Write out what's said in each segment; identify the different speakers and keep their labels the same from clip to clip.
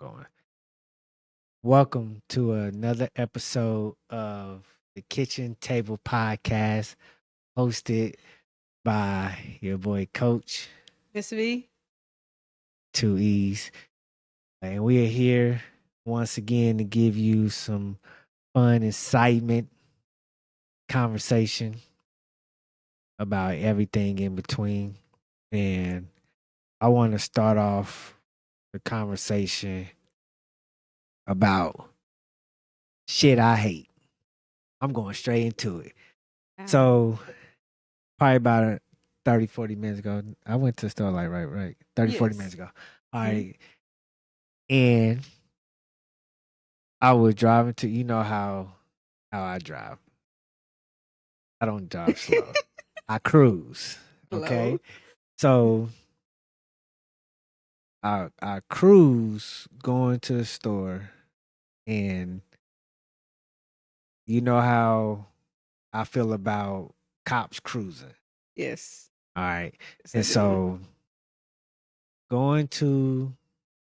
Speaker 1: Going. Welcome to another episode of the Kitchen Table Podcast, hosted by your boy Coach
Speaker 2: Miss V.
Speaker 1: 2 E's. And we are here once again to give you some fun, excitement, conversation about everything in between. And I want to start off the conversation about shit I hate. I'm going straight into it. So, probably about 30, 40 minutes ago, I went to the store like, right, 30, 40 minutes ago. All right. And I was driving to, you know how I drive. I don't drive slow. I cruise. Okay. So, I cruise going to the store, and you know how I feel about cops cruising.
Speaker 2: Yes.
Speaker 1: All right.
Speaker 2: Yes,
Speaker 1: And so going to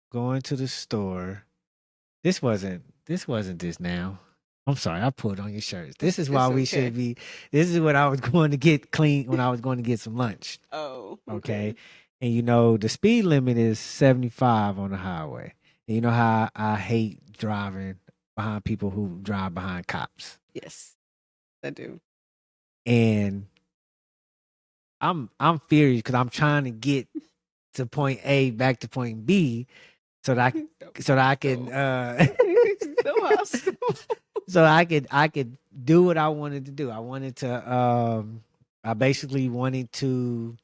Speaker 1: the store. This wasn't this now. I'm sorry, I pulled on your shirts. This is why we should be. This is what I was going to get clean when I was going to get some lunch.
Speaker 2: Oh,
Speaker 1: Okay. And you know, the speed limit is 75 on the highway. And you know how I hate driving behind people who drive behind cops.
Speaker 2: Yes, I do.
Speaker 1: And I'm furious because I'm trying to get to point A back to point B so that I can so I could do what I wanted to do. I wanted to I basically wanted to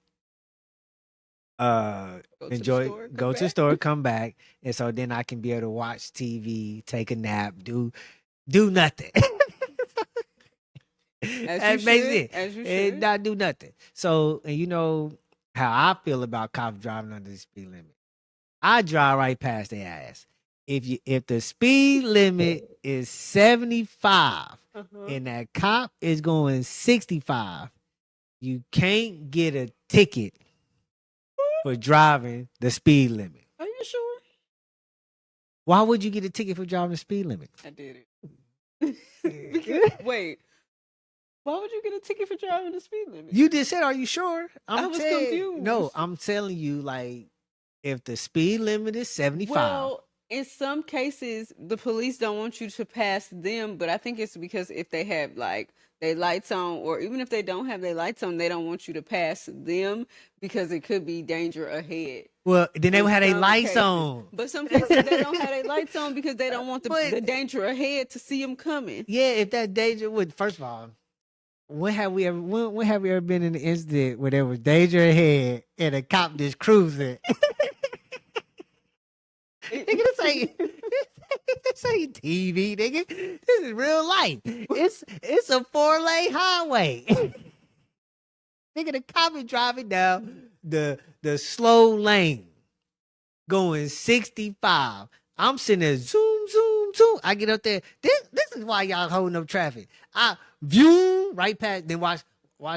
Speaker 1: go to the store, come back, and so then I can be able to watch TV, take a nap, do nothing.
Speaker 2: As you should.
Speaker 1: And not do nothing. So, and you know how I feel about cops driving under the speed limit. I drive right past their ass. If the speed limit is 75 and that cop is going 65, you can't get a ticket for driving the speed limit.
Speaker 2: Are you sure?
Speaker 1: Why would you get a ticket for driving the speed limit?
Speaker 2: I did it. Wait. Why would you get a ticket for driving the speed limit?
Speaker 1: You just said, "Are you sure?"
Speaker 2: I was confused.
Speaker 1: No, I'm telling you, like, if the speed limit is 75.
Speaker 2: Well, in some cases, the police don't want you to pass them, but I think it's because if they have like their lights on, or even if they don't have their lights on, they don't want you to pass them because it could be danger ahead.
Speaker 1: Well, then they would have their lights on.
Speaker 2: But some cases they don't have their lights on because they don't want the danger ahead to see them coming.
Speaker 1: Yeah, if that danger would, first of all, when have we ever been in an incident where there was danger ahead and a cop just cruising? Nigga, this ain't TV, nigga. This is real life. It's a 4-lane highway. Nigga, the cop is driving down the slow lane, going 65. I'm sitting there, zoom, zoom, zoom. I get up there. This is why y'all holding up traffic. I view right past. Then watch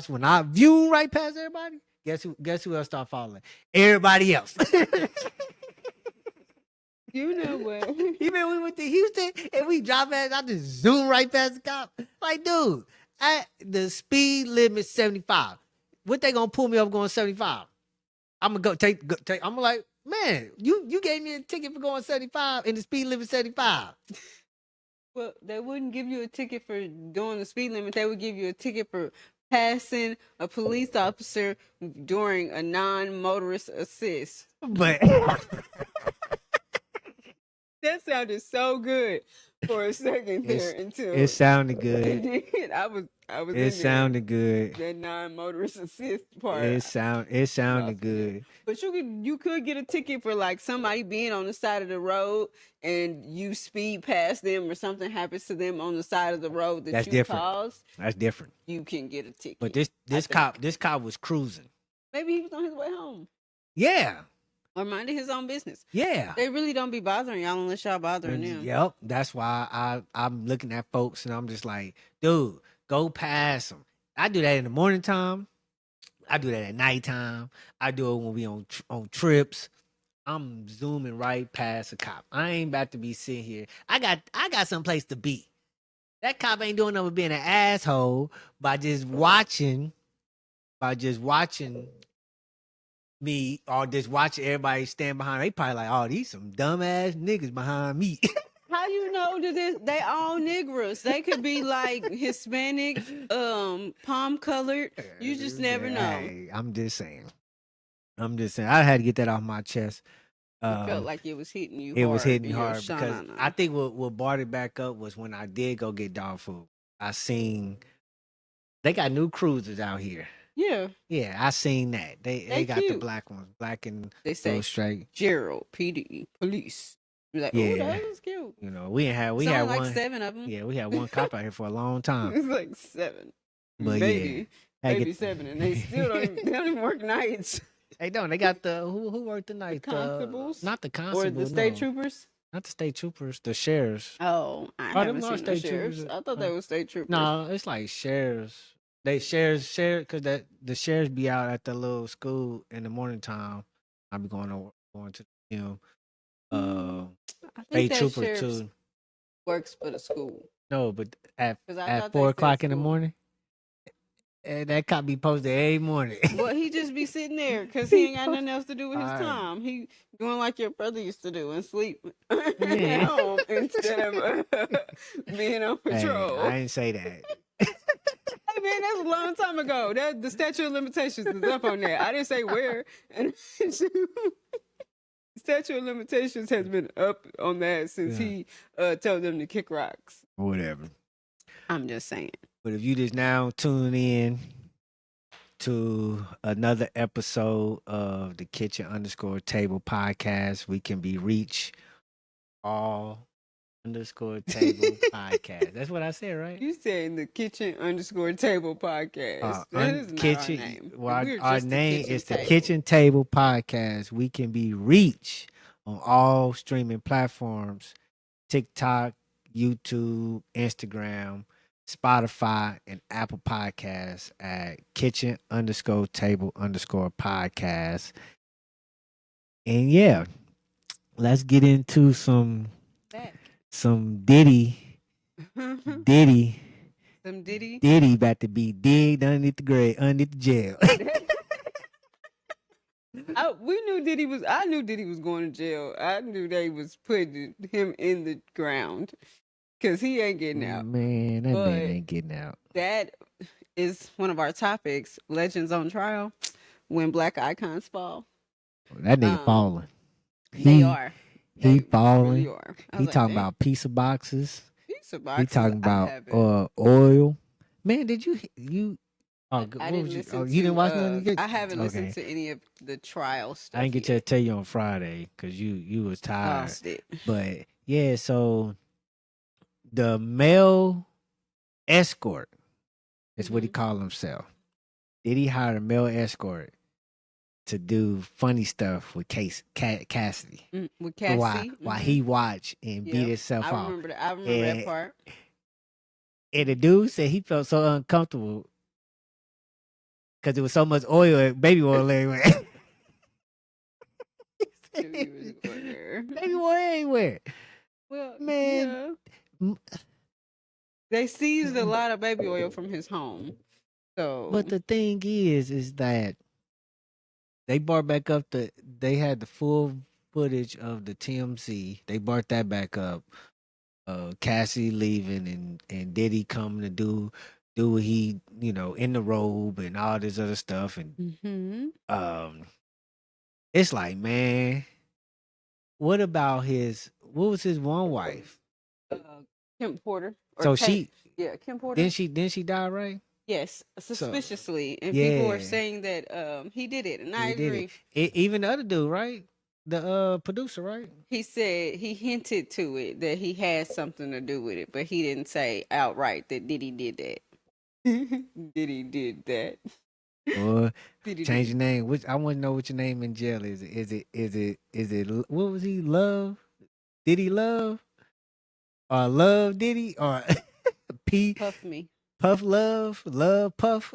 Speaker 1: when I view right past everybody. Guess who else start following? Everybody else.
Speaker 2: You know what?
Speaker 1: Even we went to Houston and we drove past, I just zoom right past the cop. Like, dude, the speed limit 75. What they gonna pull me up going 75? I'm gonna go take. I'm like, man, you gave me a ticket for going 75 and the speed limit 75.
Speaker 2: Well, they wouldn't give you a ticket for doing the speed limit. They would give you a ticket for passing a police officer during a non-motorist assist.
Speaker 1: But
Speaker 2: that sounded so good for a second there until
Speaker 1: it sounded good.
Speaker 2: It did. I was.
Speaker 1: It sounded good.
Speaker 2: That non-motorist assist part.
Speaker 1: It sounded good.
Speaker 2: But you could get a ticket for like somebody being on the side of the road and you speed past them or something happens to them on the side of the road that you caused.
Speaker 1: That's different.
Speaker 2: You can get a ticket.
Speaker 1: But this cop was cruising.
Speaker 2: Maybe he was on his way home.
Speaker 1: Yeah.
Speaker 2: Or minding his own business.
Speaker 1: Yeah.
Speaker 2: They really don't be bothering y'all unless y'all bothering them.
Speaker 1: Yep. That's why I'm looking at folks and I'm just like, dude, go past them. I do that in the morning time. I do that at nighttime. I do it when we on trips. I'm zooming right past a cop. I ain't about to be sitting here. I got someplace to be. That cop ain't doing nothing but being an asshole by just watching me or just watching everybody stand behind. They probably like, oh, these some dumbass niggas behind me.
Speaker 2: How you know that they all Negroes? They could be like Hispanic, palm colored. You just never know.
Speaker 1: Hey, I'm just saying. I had to get that off my chest.
Speaker 2: It felt like it was hitting you
Speaker 1: It was
Speaker 2: hard.
Speaker 1: hitting hard because I think what brought it back up was when I did go get dog food. I seen they got new cruisers out here.
Speaker 2: Yeah.
Speaker 1: Yeah, I seen that. They got the
Speaker 2: cute.
Speaker 1: black ones, black and
Speaker 2: They say
Speaker 1: straight.
Speaker 2: Gerald, PD, police. You're like, oh,
Speaker 1: Yeah.
Speaker 2: that was cute.
Speaker 1: You know, we had
Speaker 2: like
Speaker 1: one
Speaker 2: 7 of them.
Speaker 1: Yeah, we had one cop out here for a long time.
Speaker 2: It's like 7.
Speaker 1: But
Speaker 2: maybe
Speaker 1: yeah,
Speaker 2: maybe 7, and they still don't even work nights.
Speaker 1: They don't. They got the who worked the night?
Speaker 2: The constables,
Speaker 1: not the constables,
Speaker 2: or the state troopers.
Speaker 1: Not the state troopers, the sheriffs.
Speaker 2: Oh, I haven't seen the sheriffs. I thought they were state troopers.
Speaker 1: No, it's like sheriffs. They sheriffs because the sheriffs be out at the little school in the morning time. I be going to the gym.
Speaker 2: I
Speaker 1: state
Speaker 2: think that
Speaker 1: trooper
Speaker 2: sheriff
Speaker 1: too.
Speaker 2: Works for the school.
Speaker 1: No, but at
Speaker 2: 'Cause
Speaker 1: 4 o'clock in the morning, that cop be posted every morning.
Speaker 2: Well, he just be sitting there because he ain't got nothing else to do with his time. He doing like your brother used to do and sleep at home instead of being on patrol.
Speaker 1: Hey, I didn't say that.
Speaker 2: Hey man, that's a long time ago. That the statute of limitations is up on that. I didn't say where. And statute of limitations has been up on that since he told them to kick rocks.
Speaker 1: Whatever.
Speaker 2: I'm just saying.
Speaker 1: But if you just now tuning in to another episode of the Kitchen_Table podcast, we can be reached all _table podcast. That's what I said, right?
Speaker 2: You saying the Kitchen_Table podcast. That is not our name.
Speaker 1: Well, our name is the Kitchen Table podcast. We can be reached on all streaming platforms: TikTok, YouTube, Instagram, Spotify, and Apple Podcasts at Kitchen_Table_podcast. And yeah, let's get into some Diddy.
Speaker 2: Some Diddy.
Speaker 1: Diddy about to be digged underneath the grave, underneath the jail.
Speaker 2: We knew Diddy was. I knew Diddy was going to jail. I knew they was putting him in the ground because he ain't getting out.
Speaker 1: Man, that man ain't getting out.
Speaker 2: That is one of our topics: legends on trial. When black icons fall.
Speaker 1: That nigga falling.
Speaker 2: They are.
Speaker 1: He falling.
Speaker 2: Really are.
Speaker 1: He talking about pizza boxes.
Speaker 2: Pizza boxes.
Speaker 1: He talking about oil. Man, did you?
Speaker 2: I didn't listen you didn't watch none of it? I haven't listened to any of the trial stuff.
Speaker 1: I didn't get to tell you on Friday because you was tired.
Speaker 2: Lost it.
Speaker 1: But yeah, so the male escort is what he called himself. Did he hire a male escort to do funny stuff with Cassidy?
Speaker 2: With Cassidy?
Speaker 1: While he watched and beat himself off.
Speaker 2: I remember that part.
Speaker 1: And the dude said he felt so uncomfortable because there was so much oil, baby oil everywhere. Baby oil everywhere.
Speaker 2: Well,
Speaker 1: man.
Speaker 2: Yeah. They seized a lot of baby oil from his home. So,
Speaker 1: but the thing is that they brought back up they had the full footage of the TMZ. They brought that back up. Cassie leaving and Diddy coming to do what he, in the robe and all this other stuff. And it's like, man, what about what was his one wife?
Speaker 2: Kim Porter.
Speaker 1: So
Speaker 2: Kim Porter.
Speaker 1: Didn't she die, right?
Speaker 2: Yes, suspiciously. And people were saying that he did it, and I agree.
Speaker 1: Even the other dude, right? The producer, right?
Speaker 2: He said he hinted to it that he had something to do with it, but he didn't say outright that Diddy did that. Diddy did that.
Speaker 1: Or change your name. I want to know what your name in jail is. Is it what was he? Love? Diddy Love? Or Love Diddy? Or
Speaker 2: Puff me.
Speaker 1: Puff Love? Love Puff?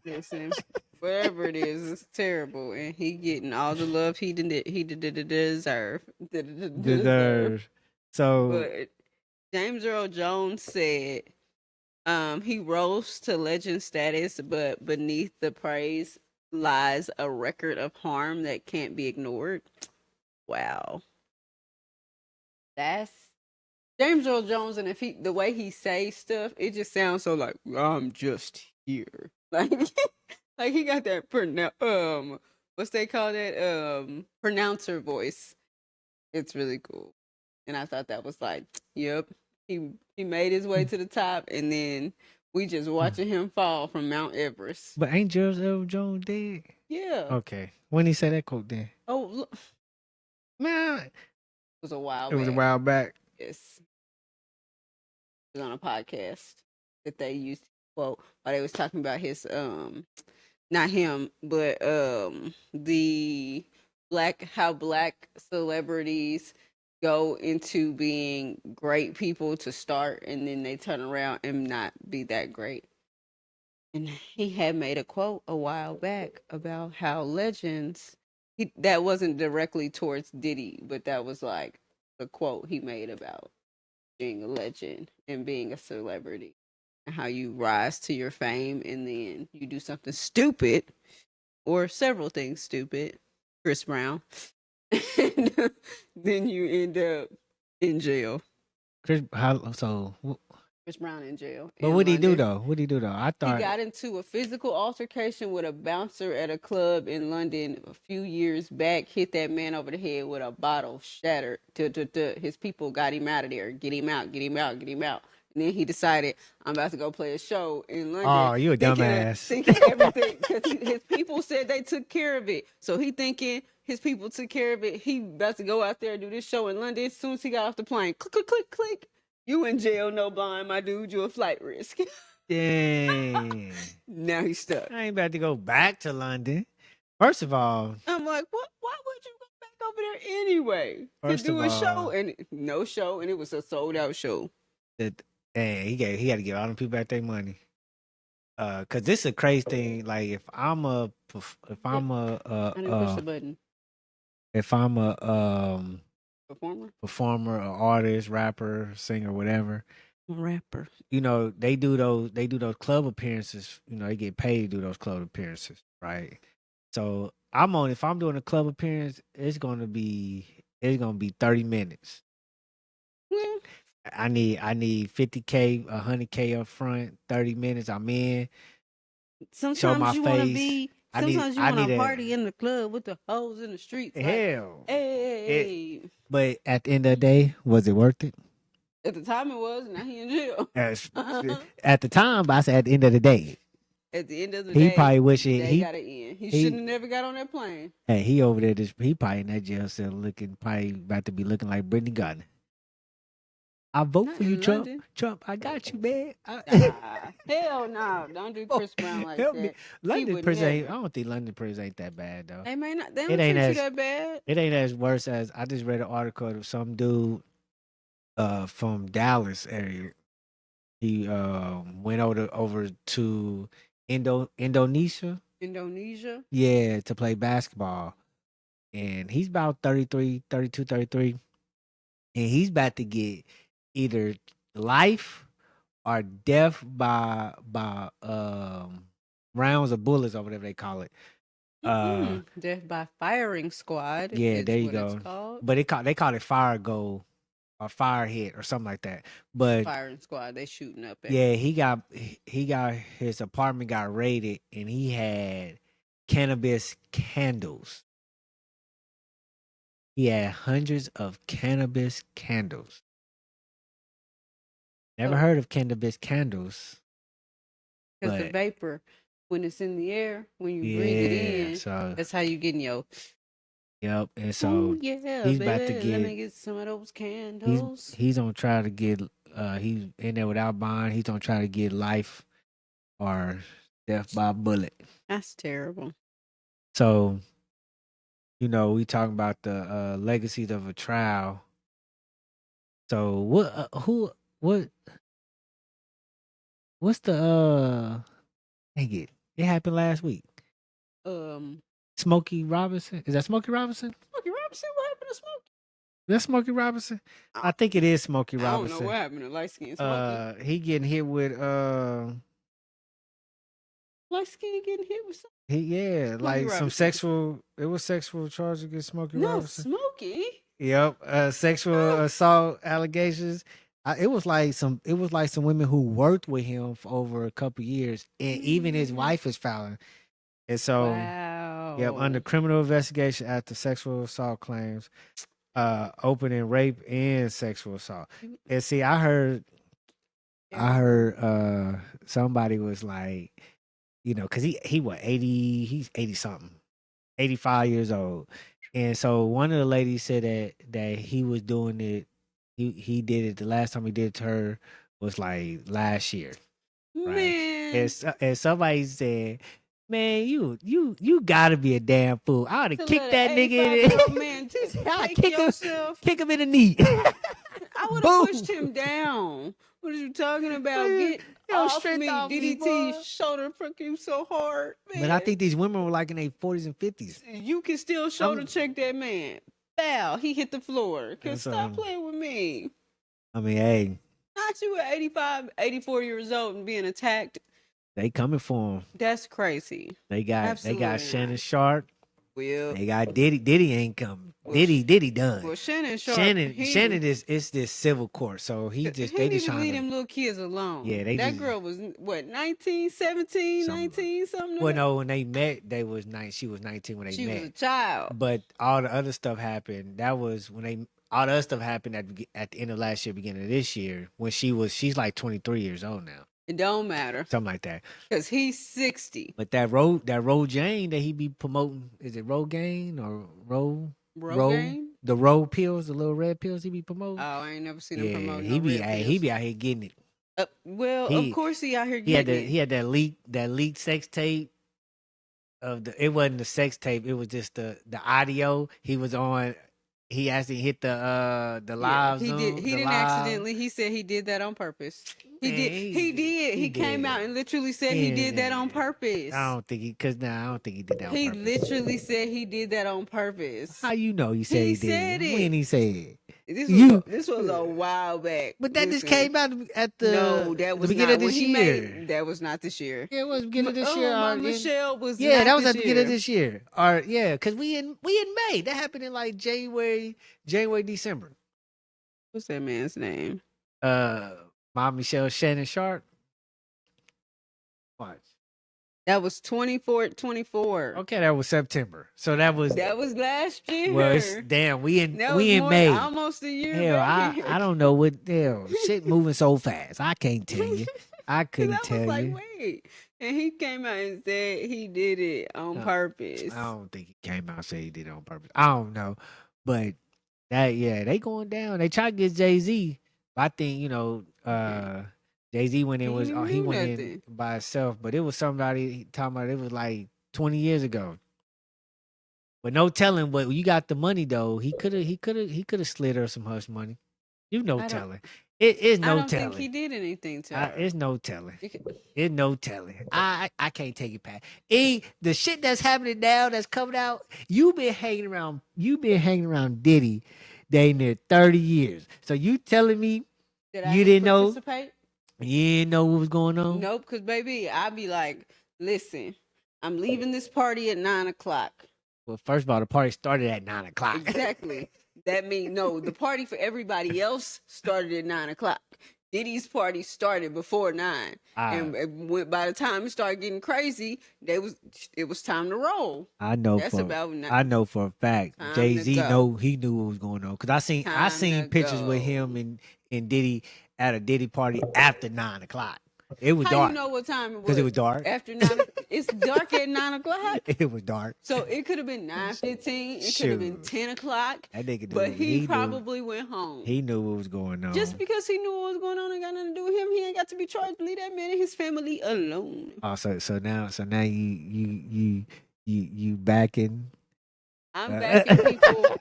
Speaker 2: Listen. Whatever it is, it's terrible, and he getting all the love he deserve. Deserve.
Speaker 1: Deserves. So
Speaker 2: But James Earl Jones said, he rose to legend status, but beneath the praise lies a record of harm that can't be ignored. Wow, that's James Earl Jones, and if he the way he says stuff, it just sounds so like I'm just here, like like he got that what's they call that pronouncer voice. It's really cool, and I thought that was like, yep, he made his way to the top, and then we just watching him fall from Mount Everest.
Speaker 1: but ain't James Earl Jones dead?
Speaker 2: Yeah.
Speaker 1: Okay. When he said that quote then?
Speaker 2: Oh, look, it
Speaker 1: Man,
Speaker 2: was a while
Speaker 1: it was a
Speaker 2: back.
Speaker 1: while back.
Speaker 2: Yes, it was on a podcast that they used to quote while they was talking about his not him, but the how black celebrities go into being great people to start and then they turn around and not be that great. And he had made a quote a while back about how legends that wasn't directly towards Diddy, but that was like the quote he made about being a legend and being a celebrity and how you rise to your fame and then you do something stupid or several things stupid, Chris Brown, and then you end up in jail.
Speaker 1: Chris,
Speaker 2: Chris Brown in jail
Speaker 1: but
Speaker 2: in
Speaker 1: what'd he do
Speaker 2: London.
Speaker 1: though? What'd he do though? I
Speaker 2: He
Speaker 1: thought,
Speaker 2: got into a physical altercation with a bouncer at a club in London a few years back, hit that man over the head with a bottle, shattered. His people got him out of there. Get him out, get him out, get him out. And then he decided, I'm about to go play a show in London,
Speaker 1: oh, you a dumbass.
Speaker 2: thinking everything, because his people said they took care of it. So he thinking his people took care of it. He about to go out there and do this show in London. As soon as he got off the plane, click, click, click, click. You in jail, no bond, my dude. You a flight risk.
Speaker 1: Dang.
Speaker 2: Now he's stuck.
Speaker 1: I ain't about to go back to London. First of all,
Speaker 2: I'm like, what? Why would you go back over there anyway to
Speaker 1: first of
Speaker 2: do a show
Speaker 1: all,
Speaker 2: and no show, and it was a sold out show.
Speaker 1: that he got to give all them people back their money. Cause this is a crazy thing. Like if I'm a
Speaker 2: I didn't push the button.
Speaker 1: if I'm a
Speaker 2: Performer,
Speaker 1: performer, or artist, rapper, singer, whatever,
Speaker 2: rapper.
Speaker 1: you know, they do those club appearances. You know, they get paid to do those club appearances, right? So if I'm doing a club appearance, it's gonna be 30 minutes.
Speaker 2: Yeah.
Speaker 1: I need 50K, 100K up front, 30 minutes. I'm in, show my
Speaker 2: Sometimes you want to
Speaker 1: face.
Speaker 2: be. Sometimes you
Speaker 1: I
Speaker 2: want
Speaker 1: need
Speaker 2: to
Speaker 1: a
Speaker 2: party in the club with the hoes in the streets. Like,
Speaker 1: hell.
Speaker 2: hey.
Speaker 1: But at the end of the day, was it worth it?
Speaker 2: At the time it was. Now he in jail.
Speaker 1: As, at the time, but I said at the end of the day,
Speaker 2: At the end of the
Speaker 1: he
Speaker 2: day,
Speaker 1: probably wish it.
Speaker 2: they got to end. He shouldn't have
Speaker 1: He
Speaker 2: never got on that plane.
Speaker 1: hey, he over there. He probably in that jail cell looking, probably about to be looking like Brittany Gardner. I vote
Speaker 2: Not
Speaker 1: for you,
Speaker 2: in
Speaker 1: Trump.
Speaker 2: London.
Speaker 1: Trump, I got you, man.
Speaker 2: Hell no! Don't do Chris Brown like
Speaker 1: Help me.
Speaker 2: that. He
Speaker 1: London
Speaker 2: would
Speaker 1: prison ain't. I
Speaker 2: never.
Speaker 1: don't think London prison ain't that bad though.
Speaker 2: They may not. They
Speaker 1: It
Speaker 2: don't
Speaker 1: ain't
Speaker 2: treat you
Speaker 1: as
Speaker 2: that bad.
Speaker 1: it ain't as worse as I just read an article of some dude from Dallas area. He went over to Indonesia.
Speaker 2: Indonesia.
Speaker 1: Yeah, to play basketball. And he's about 33, 32, 33. And he's about to get either life or death by rounds of bullets or whatever they call it.
Speaker 2: Death by firing squad
Speaker 1: Yeah, there
Speaker 2: is
Speaker 1: you
Speaker 2: what it's
Speaker 1: go.
Speaker 2: called.
Speaker 1: But they call it fire goal or fire hit or something like that. But
Speaker 2: Firing squad. They shooting up at.
Speaker 1: yeah, he got his apartment got raided and he had cannabis candles. He had hundreds of cannabis candles. Never
Speaker 2: So,
Speaker 1: heard of cannabis candles,
Speaker 2: because the
Speaker 1: but
Speaker 2: vapor, when it's in the air, when you breathe it
Speaker 1: yeah,
Speaker 2: in,
Speaker 1: so
Speaker 2: that's how you getting your.
Speaker 1: yep, and
Speaker 2: Oh
Speaker 1: so
Speaker 2: yeah,
Speaker 1: he's about to
Speaker 2: baby. Let
Speaker 1: get
Speaker 2: me get some of those candles.
Speaker 1: he's gonna try to get he's in there without bond. He's gonna try to get life or death by bullet.
Speaker 2: That's terrible.
Speaker 1: So we talking about the legacies of a trial. So what's the dang it happened last week. Smokey Robinson. Is that Smokey Robinson?
Speaker 2: Smokey Robinson. What happened to Smokey?
Speaker 1: That's Smokey Robinson. I
Speaker 2: I,
Speaker 1: think it is Smokey
Speaker 2: I don't know
Speaker 1: Robinson.
Speaker 2: what happened to light skin Smokey.
Speaker 1: He getting hit with
Speaker 2: Light skin getting hit with something.
Speaker 1: like
Speaker 2: Smokey
Speaker 1: some
Speaker 2: Robinson.
Speaker 1: sexual. It was sexual charge against Smokey
Speaker 2: No,
Speaker 1: Robinson.
Speaker 2: Smokey.
Speaker 1: Yep, sexual assault allegations. It was like some. It was like some women who worked with him for over a couple years, and even his wife is filing. And so,
Speaker 2: Wow.
Speaker 1: yep, under criminal investigation after sexual assault claims, opening rape and sexual assault. And see, I heard somebody was like, because he what 80, he's 80 something, 85 years old. And so one of the ladies said that he was doing it, he did it the last time he did it to her was like last year. Right.
Speaker 2: Man.
Speaker 1: And somebody said, man, you gotta be a damn fool. I ought to kick that nigga in
Speaker 2: the man,
Speaker 1: I'd
Speaker 2: yourself.
Speaker 1: kick him in the knee.
Speaker 2: I would have pushed him down. What are you talking about? Get off me, DDT shoulder prick you so hard, man.
Speaker 1: But I think these women were like in their 40s and 50s.
Speaker 2: You can still shoulder check that man. Bow, he hit the floor. Cause stop playing with me.
Speaker 1: I mean, hey.
Speaker 2: Not you at 85, 84 years old and being attacked.
Speaker 1: They coming for him.
Speaker 2: That's crazy.
Speaker 1: They got Shannon Sharp.
Speaker 2: Well,
Speaker 1: they got Diddy. Diddy ain't coming. Diddy done.
Speaker 2: Well, Shannon Sharp.
Speaker 1: Shannon is this civil court, so they just
Speaker 2: trying
Speaker 1: to
Speaker 2: leave them little kids alone.
Speaker 1: Yeah,
Speaker 2: that girl was what 19, 17, 19, something.
Speaker 1: Well, no, when they met, she was 19 when they met.
Speaker 2: She was a child.
Speaker 1: But all the other stuff happened. That was when all the other stuff happened at the end of last year, beginning of this year, when she's like 23 years old now.
Speaker 2: It don't matter.
Speaker 1: Something like that.
Speaker 2: Because he's 60.
Speaker 1: But that Rogaine that he be promoting, is it Rogaine or
Speaker 2: Rogaine?
Speaker 1: The Road pills, the little red pills he be promoting.
Speaker 2: Oh, I ain't never seen him promoting.
Speaker 1: He be out here getting it.
Speaker 2: Of course he out here getting it.
Speaker 1: He had that leaked sex tape it wasn't the sex tape, it was just the audio he was on. He actually hit the live Zoom.
Speaker 2: He didn't accidentally. He said he did that on purpose. He did. He came out and literally said he did that on purpose.
Speaker 1: I don't think he did that on purpose.
Speaker 2: He literally said he did that on purpose.
Speaker 1: How you know? He said he did.
Speaker 2: Said it.
Speaker 1: When he said
Speaker 2: this was a while back.
Speaker 1: But that just came out at the beginning of this year.
Speaker 2: That was not this year.
Speaker 1: Yeah, it was beginning of this year.
Speaker 2: Michelle was.
Speaker 1: Yeah, that was at the beginning of this year. Or because we in May. That happened in like January, December.
Speaker 2: What's that man's name?
Speaker 1: Mom Michelle Shannon Sharp. Watch.
Speaker 2: That was 24.
Speaker 1: Okay, that was September. So that was
Speaker 2: last year.
Speaker 1: Well, we in May.
Speaker 2: Almost a year.
Speaker 1: Hell, I don't know what shit moving so fast. I can't tell you. I couldn't tell you.
Speaker 2: Wait. And he came out and said he did it on purpose.
Speaker 1: I don't think he came out and said he did it on purpose. I don't know. But they going down. They try to get Jay-Z. But I think, Jay-Z went in he went in by himself, but it was somebody talking about it was like 20 years ago. But no telling what you got the money though. He could have slid her some hush money. Telling. It is no telling. I don't think
Speaker 2: he did anything to her.
Speaker 1: It's no telling. It's no telling. I can't take it past. The shit that's happening now that's coming out, you've been hanging around Diddy day near 30 years. So you telling me you didn't know? You didn't know what was going on?
Speaker 2: Nope, because baby, I'd be like, listen, I'm leaving this party at 9:00.
Speaker 1: Well, first of all, the party started at 9:00.
Speaker 2: Exactly. That means the party for everybody else started at 9:00. Diddy's party started before 9, and by the time it started getting crazy, it was time to roll.
Speaker 1: I know for a fact Jay-Z he knew what was going on because I seen pictures with him and Diddy at a Diddy party after 9:00. It was dark.
Speaker 2: How you know what time it was?
Speaker 1: Because it was dark.
Speaker 2: After 9, it's dark at 9:00.
Speaker 1: It was dark.
Speaker 2: So it could have been 9:15. It could have been 10:00.
Speaker 1: That nigga
Speaker 2: but he probably went home.
Speaker 1: He knew what was going on.
Speaker 2: Just because he knew what was going on, ain't got nothing to do with him. He ain't got to be charged. Leave that man and his family alone.
Speaker 1: Oh, so now you backing?
Speaker 2: I'm backing people.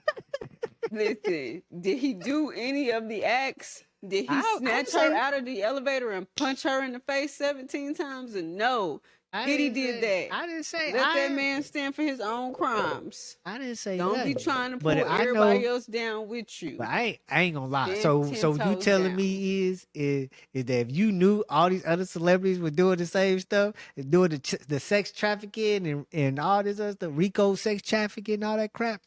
Speaker 2: Listen, did he do any of the acts? Did he snatch her out of the elevator and punch her in the face 17 times? And no, Diddy did that.
Speaker 1: I didn't say
Speaker 2: Let that man stand for his own crimes.
Speaker 1: I didn't say
Speaker 2: Don't be
Speaker 1: nothing.
Speaker 2: trying to
Speaker 1: But
Speaker 2: pull
Speaker 1: I
Speaker 2: everybody
Speaker 1: know,
Speaker 2: else down with you.
Speaker 1: but I ain't gonna lie.
Speaker 2: Stand
Speaker 1: So
Speaker 2: 10
Speaker 1: you
Speaker 2: toes
Speaker 1: telling
Speaker 2: down.
Speaker 1: me is that if you knew all these other celebrities were doing the same stuff and doing the sex trafficking and all this other stuff, Rico sex trafficking and all that crap,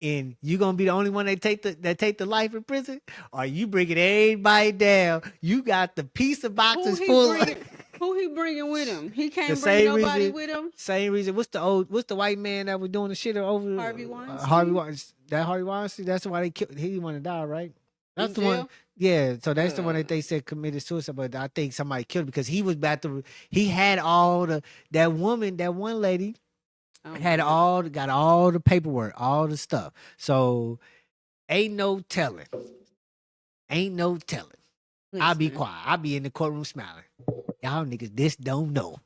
Speaker 1: and you gonna be the only one that take the life in prison, or you bringing everybody down? You got the pizza
Speaker 2: Who
Speaker 1: boxes
Speaker 2: he
Speaker 1: full.
Speaker 2: bringing? Who he bringing with him? He
Speaker 1: The
Speaker 2: can't bring
Speaker 1: same
Speaker 2: nobody
Speaker 1: reason,
Speaker 2: with him.
Speaker 1: same reason. What's the white man that was doing the shit over
Speaker 2: Harvey
Speaker 1: Harvey
Speaker 2: Weinstein
Speaker 1: Weinstein? That Harvey Weinstein. That's why they killed. He didn't want to die, right? That's
Speaker 2: in
Speaker 1: the one.
Speaker 2: jail.
Speaker 1: Yeah. So that's the one that
Speaker 2: Uh,
Speaker 1: they said committed suicide, but I think somebody killed him because he was about to. He had all that woman, that one lady
Speaker 2: oh my
Speaker 1: had
Speaker 2: goodness.
Speaker 1: got all the paperwork, all the stuff. So ain't no telling. Ain't no telling. I'll be
Speaker 2: Listen,
Speaker 1: quiet. I'll be in the courtroom smiling. Y'all niggas, this don't know.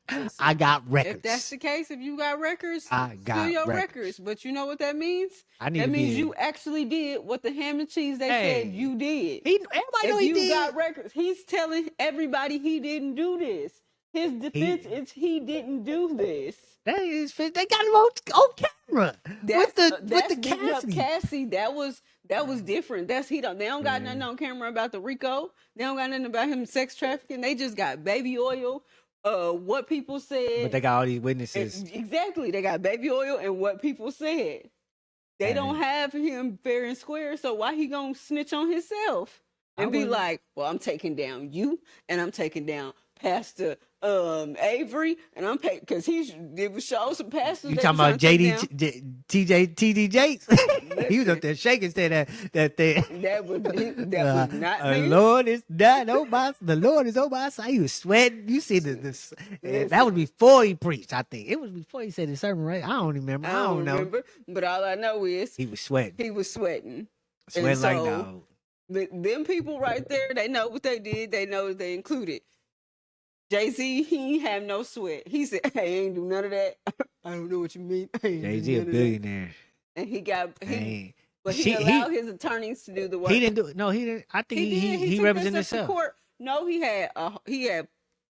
Speaker 1: I
Speaker 2: listen.
Speaker 1: got
Speaker 2: If that's
Speaker 1: records.
Speaker 2: the case, if you got records,
Speaker 1: I
Speaker 2: spill
Speaker 1: got
Speaker 2: your records.
Speaker 1: records.
Speaker 2: But you know what that means?
Speaker 1: I need
Speaker 2: That
Speaker 1: to
Speaker 2: means
Speaker 1: be
Speaker 2: you
Speaker 1: in.
Speaker 2: actually did what the ham and cheese they said
Speaker 1: Hey,
Speaker 2: you did.
Speaker 1: everybody know
Speaker 2: If
Speaker 1: he
Speaker 2: you
Speaker 1: did.
Speaker 2: got records, he's telling everybody he didn't do this. His defense
Speaker 1: He
Speaker 2: is he didn't do this.
Speaker 1: that is they got him on camera with the
Speaker 2: That's beating up
Speaker 1: Cassie.
Speaker 2: Cassie. That was different. They don't got nothing
Speaker 1: Man.
Speaker 2: on camera about the Rico. They don't got nothing about him sex trafficking. They just got baby oil. What people
Speaker 1: But
Speaker 2: said.
Speaker 1: they got all these witnesses.
Speaker 2: Exactly. They got baby oil and what people said. They don't
Speaker 1: And
Speaker 2: have him fair and square, so why he gonna snitch on himself
Speaker 1: I
Speaker 2: and be
Speaker 1: wouldn't.
Speaker 2: like, "Well, I'm taking down you, and I'm taking down Pastor Avery, and I'm because it was show some pastors
Speaker 1: You
Speaker 2: they
Speaker 1: talking
Speaker 2: was trying
Speaker 1: about
Speaker 2: to take
Speaker 1: JD
Speaker 2: down."
Speaker 1: TD Jakes? He was up
Speaker 2: Listen,
Speaker 1: there shaking, saying that thing.
Speaker 2: that was not me.
Speaker 1: Lord is not on my. The Lord is on my side. He was sweating. You see this? That was
Speaker 2: Listen,
Speaker 1: before he preached. I think it was before he said his sermon, right? I don't remember.
Speaker 2: I
Speaker 1: I
Speaker 2: don't
Speaker 1: don't know.
Speaker 2: remember, but all I know is
Speaker 1: He was sweating,
Speaker 2: he was sweating, and
Speaker 1: sweating like
Speaker 2: so
Speaker 1: dog.
Speaker 2: them people right there, they know what they did. They know what they included. Jay-Z, he ain't have no sweat. He said, "Hey, I ain't do none of that. I don't know what you mean. I ain't
Speaker 1: Jay
Speaker 2: do
Speaker 1: Z a
Speaker 2: none of that."
Speaker 1: billionaire.
Speaker 2: And
Speaker 1: Hey,
Speaker 2: but he allowed his attorneys to do the
Speaker 1: he
Speaker 2: work.
Speaker 1: didn't do it. No, he didn't. I think
Speaker 2: He did. He
Speaker 1: he
Speaker 2: took that
Speaker 1: represented
Speaker 2: stuff to
Speaker 1: himself.
Speaker 2: court. No, he had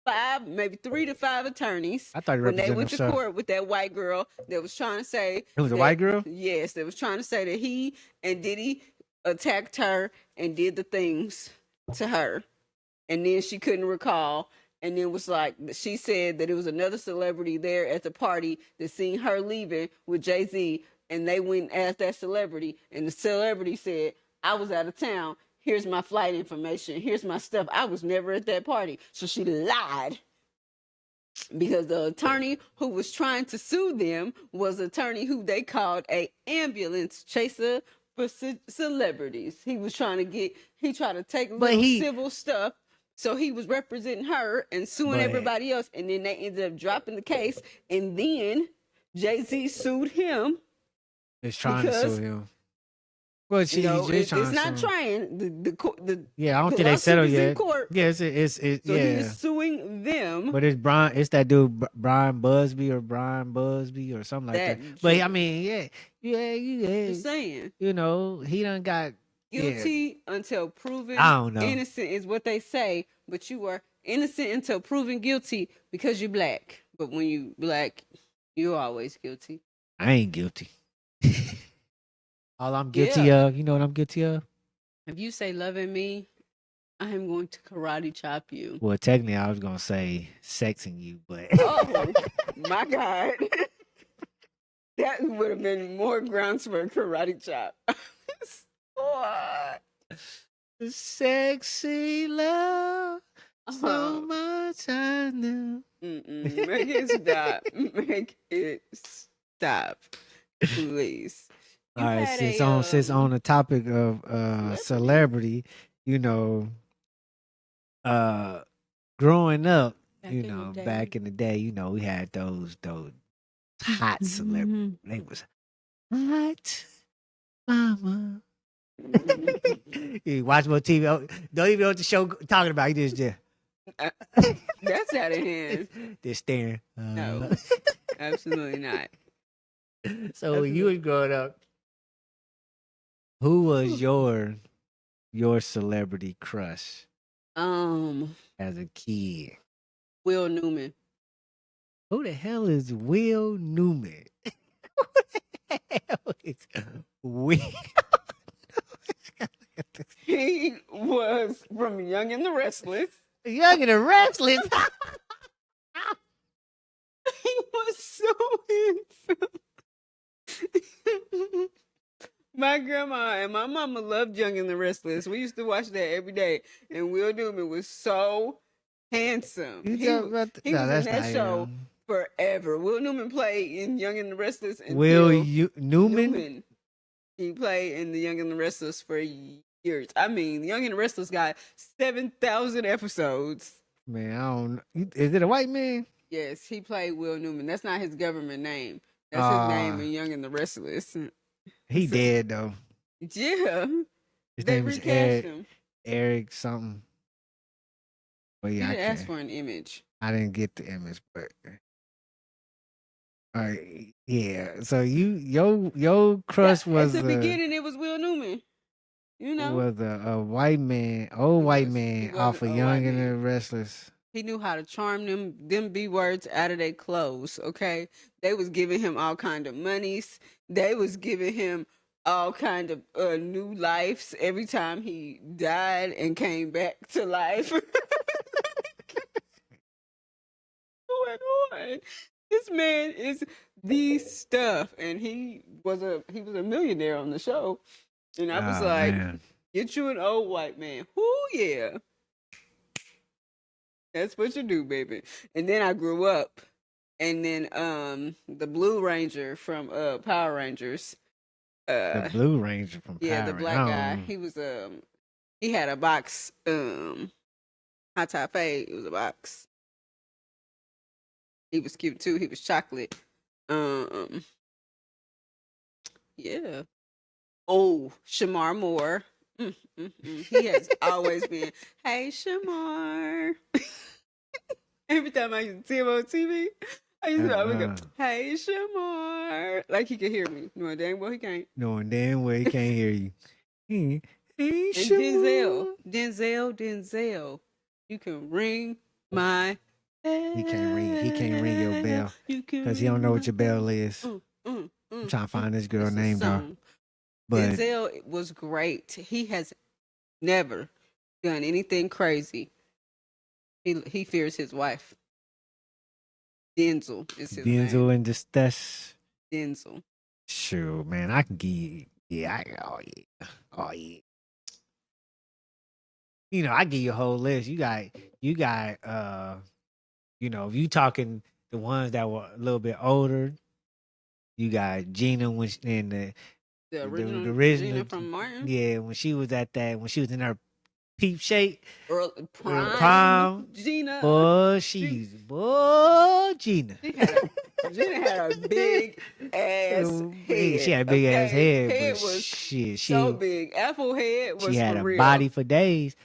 Speaker 2: 5, maybe 3 to 5 attorneys
Speaker 1: I thought he
Speaker 2: when they
Speaker 1: represented
Speaker 2: went to
Speaker 1: himself.
Speaker 2: court with that white girl that was trying to say
Speaker 1: It was a
Speaker 2: that,
Speaker 1: white girl.
Speaker 2: yes, that was trying to say that he and Diddy attacked her and did the things to her, and then she couldn't recall. And then was like, she said that it was another celebrity there at the party that seen her leaving with Jay-Z, and they went and asked that celebrity, and the celebrity said, "I was out of town. Here's my flight information. Here's my stuff. I was never at that party." So she lied because the attorney who was trying to sue them was an attorney who they called a ambulance chaser for celebrities. He tried to take
Speaker 1: But
Speaker 2: little
Speaker 1: he,
Speaker 2: civil stuff. So he was representing her and suing
Speaker 1: but
Speaker 2: everybody else. And then they ended up dropping the case. And then Jay-Z sued him
Speaker 1: is trying to sue
Speaker 2: because
Speaker 1: him. Well, he just
Speaker 2: it's
Speaker 1: trying to
Speaker 2: not
Speaker 1: sue him.
Speaker 2: trying.
Speaker 1: Yeah, I don't
Speaker 2: The
Speaker 1: think they
Speaker 2: lawsuit
Speaker 1: settled
Speaker 2: is in
Speaker 1: yet.
Speaker 2: court.
Speaker 1: Yeah, it's
Speaker 2: So
Speaker 1: yeah.
Speaker 2: he's suing them.
Speaker 1: But it's Brian. It's that dude Brian Busby or something like that.
Speaker 2: That
Speaker 1: But I
Speaker 2: sugar.
Speaker 1: mean,
Speaker 2: Just saying.
Speaker 1: you know, he done got
Speaker 2: Guilty until proven
Speaker 1: I don't know.
Speaker 2: innocent is what they say, but you are innocent until proven guilty because you're black. But when you black, you're always guilty.
Speaker 1: I ain't guilty. All I'm guilty
Speaker 2: Yeah.
Speaker 1: of, you know what I'm guilty of?
Speaker 2: If you say loving me, I am going to karate chop you.
Speaker 1: Well, technically, I was gonna say sexing you, but
Speaker 2: Oh my God. That would have been more grounds for a karate chop. What?
Speaker 1: sexy love, so
Speaker 2: Uh-huh.
Speaker 1: much I knew.
Speaker 2: Make it stop. Make it stop, please.
Speaker 1: All
Speaker 2: You
Speaker 1: right,
Speaker 2: had
Speaker 1: since on the topic of celebrity, you know, growing up,
Speaker 2: Back
Speaker 1: you
Speaker 2: in the
Speaker 1: know,
Speaker 2: day.
Speaker 1: back in the day, you know, we had those hot celebrities. They was hot, mama. You watch more TV. Don't even know what the show talking about. You just
Speaker 2: That's out of hand.
Speaker 1: just staring.
Speaker 2: No, absolutely not.
Speaker 1: So when you was growing up, who was your celebrity crush
Speaker 2: Um,
Speaker 1: as a kid?
Speaker 2: Will Newman.
Speaker 1: Who the hell is Will Newman? Who the hell is Will?
Speaker 2: He was from Young and the Restless.
Speaker 1: Young and the Restless.
Speaker 2: He was so handsome. My grandma and my mama loved Young and the Restless. We used to watch that every day. And Will Newman was so handsome.
Speaker 1: You
Speaker 2: He
Speaker 1: talking about
Speaker 2: was in
Speaker 1: that's
Speaker 2: that
Speaker 1: not
Speaker 2: show
Speaker 1: him.
Speaker 2: forever. Will Newman played in Young and the Restless
Speaker 1: Will
Speaker 2: until
Speaker 1: Newman?
Speaker 2: He played in the Young and the Restless for years. I mean, the Young and the Restless got 7,000 episodes.
Speaker 1: Man, I don't know. Is it a white man?
Speaker 2: Yes, he played Will Newman. That's not his government name. That's his name in Young and the Restless.
Speaker 1: He dead though.
Speaker 2: Yeah.
Speaker 1: His
Speaker 2: They
Speaker 1: name is
Speaker 2: recast him.
Speaker 1: Eric something. But
Speaker 2: You
Speaker 1: yeah,
Speaker 2: didn't ask for an image.
Speaker 1: I didn't get the image, but all right, yeah. So your crush was
Speaker 2: at the beginning. It was Will Newman. You know,
Speaker 1: was a white man, old white man off of Young and the Restless.
Speaker 2: He knew how to charm them B words out of their clothes. Okay, they was giving him all kind of monies. They was giving him all kind of new lives every time he died and came back to life. Going on. This man is the stuff, and he was a millionaire on the show, and I was like,
Speaker 1: man.
Speaker 2: Get you an old white man. Whoo, yeah. That's what you do, baby. And then I grew up, and then the Blue Ranger from Power Rangers.
Speaker 1: The Blue Ranger from
Speaker 2: yeah,
Speaker 1: Power
Speaker 2: the black guy. He was he had a box hot top fade. It was a box. He was cute too. He was chocolate. Yeah. Oh, Shamar Moore. He has always been, hey, Shamar. Every time I used to see him on TV, I used to always go, hey, Shamar. Like he could hear me. Knowing damn well he can't.
Speaker 1: Knowing damn well he can't hear you. Hey,
Speaker 2: and Denzel. You can ring my bell.
Speaker 1: He can't ring your bell. Because he don't know what your bell is. I'm trying to find this girl name though.
Speaker 2: But Denzel was great. He has never done anything crazy. He fears his wife. Denzel is his name.
Speaker 1: Denzel and that's
Speaker 2: Denzel.
Speaker 1: Sure, man. I can give you. Yeah. Oh yeah. You know, I give you a whole list. You got. You know, if you talking the ones that were a little bit older, you got Gina in
Speaker 2: the original Gina from Martin.
Speaker 1: Yeah, when she was when she was in her peep shape.
Speaker 2: Prime Gina.
Speaker 1: Boy, Gina.
Speaker 2: Gina had a big ass head.
Speaker 1: She had a big ass head.
Speaker 2: Head
Speaker 1: but
Speaker 2: was
Speaker 1: shit,
Speaker 2: so big. Apple head was
Speaker 1: she had
Speaker 2: for
Speaker 1: a
Speaker 2: real.
Speaker 1: body for days.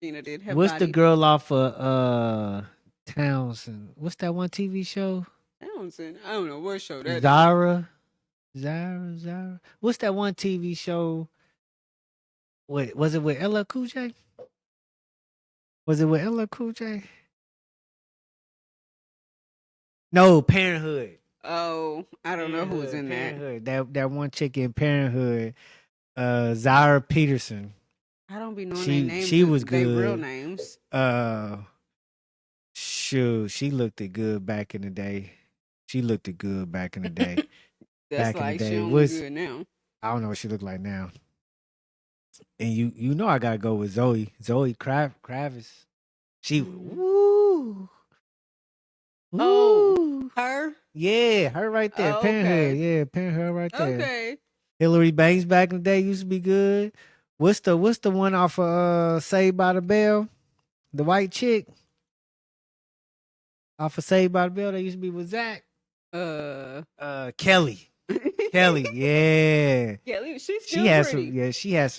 Speaker 2: Gina did have
Speaker 1: what's
Speaker 2: body.
Speaker 1: the girl off of Townsend? What's that one TV show?
Speaker 2: Townsend. I don't know what show that
Speaker 1: Zara. What's that one TV show? Wait, was it with LL Cool J? Was it with LL Cool J? No, Parenthood.
Speaker 2: Oh, I don't know who's in
Speaker 1: Parenthood. That one chick in Parenthood, Zara Peterson.
Speaker 2: I don't be knowing their names.
Speaker 1: She was good.
Speaker 2: Their real names.
Speaker 1: Shoot, she looked it good back in the day.
Speaker 2: That's back like she don't look good now.
Speaker 1: I don't know what she looked like now. And you know I gotta go with Zoe Kravitz. She woo.
Speaker 2: Oh, her?
Speaker 1: Yeah, her right there.
Speaker 2: Oh,
Speaker 1: Parenthood. Yeah, Parenthood right there.
Speaker 2: Okay.
Speaker 1: Hillary Banks back in the day used to be good. What's the one off of Saved by the Bell? The white chick off of Saved by the Bell that used to be with Zach. Kelly. Kelly, yeah.
Speaker 2: Kelly, she's still pretty.
Speaker 1: She has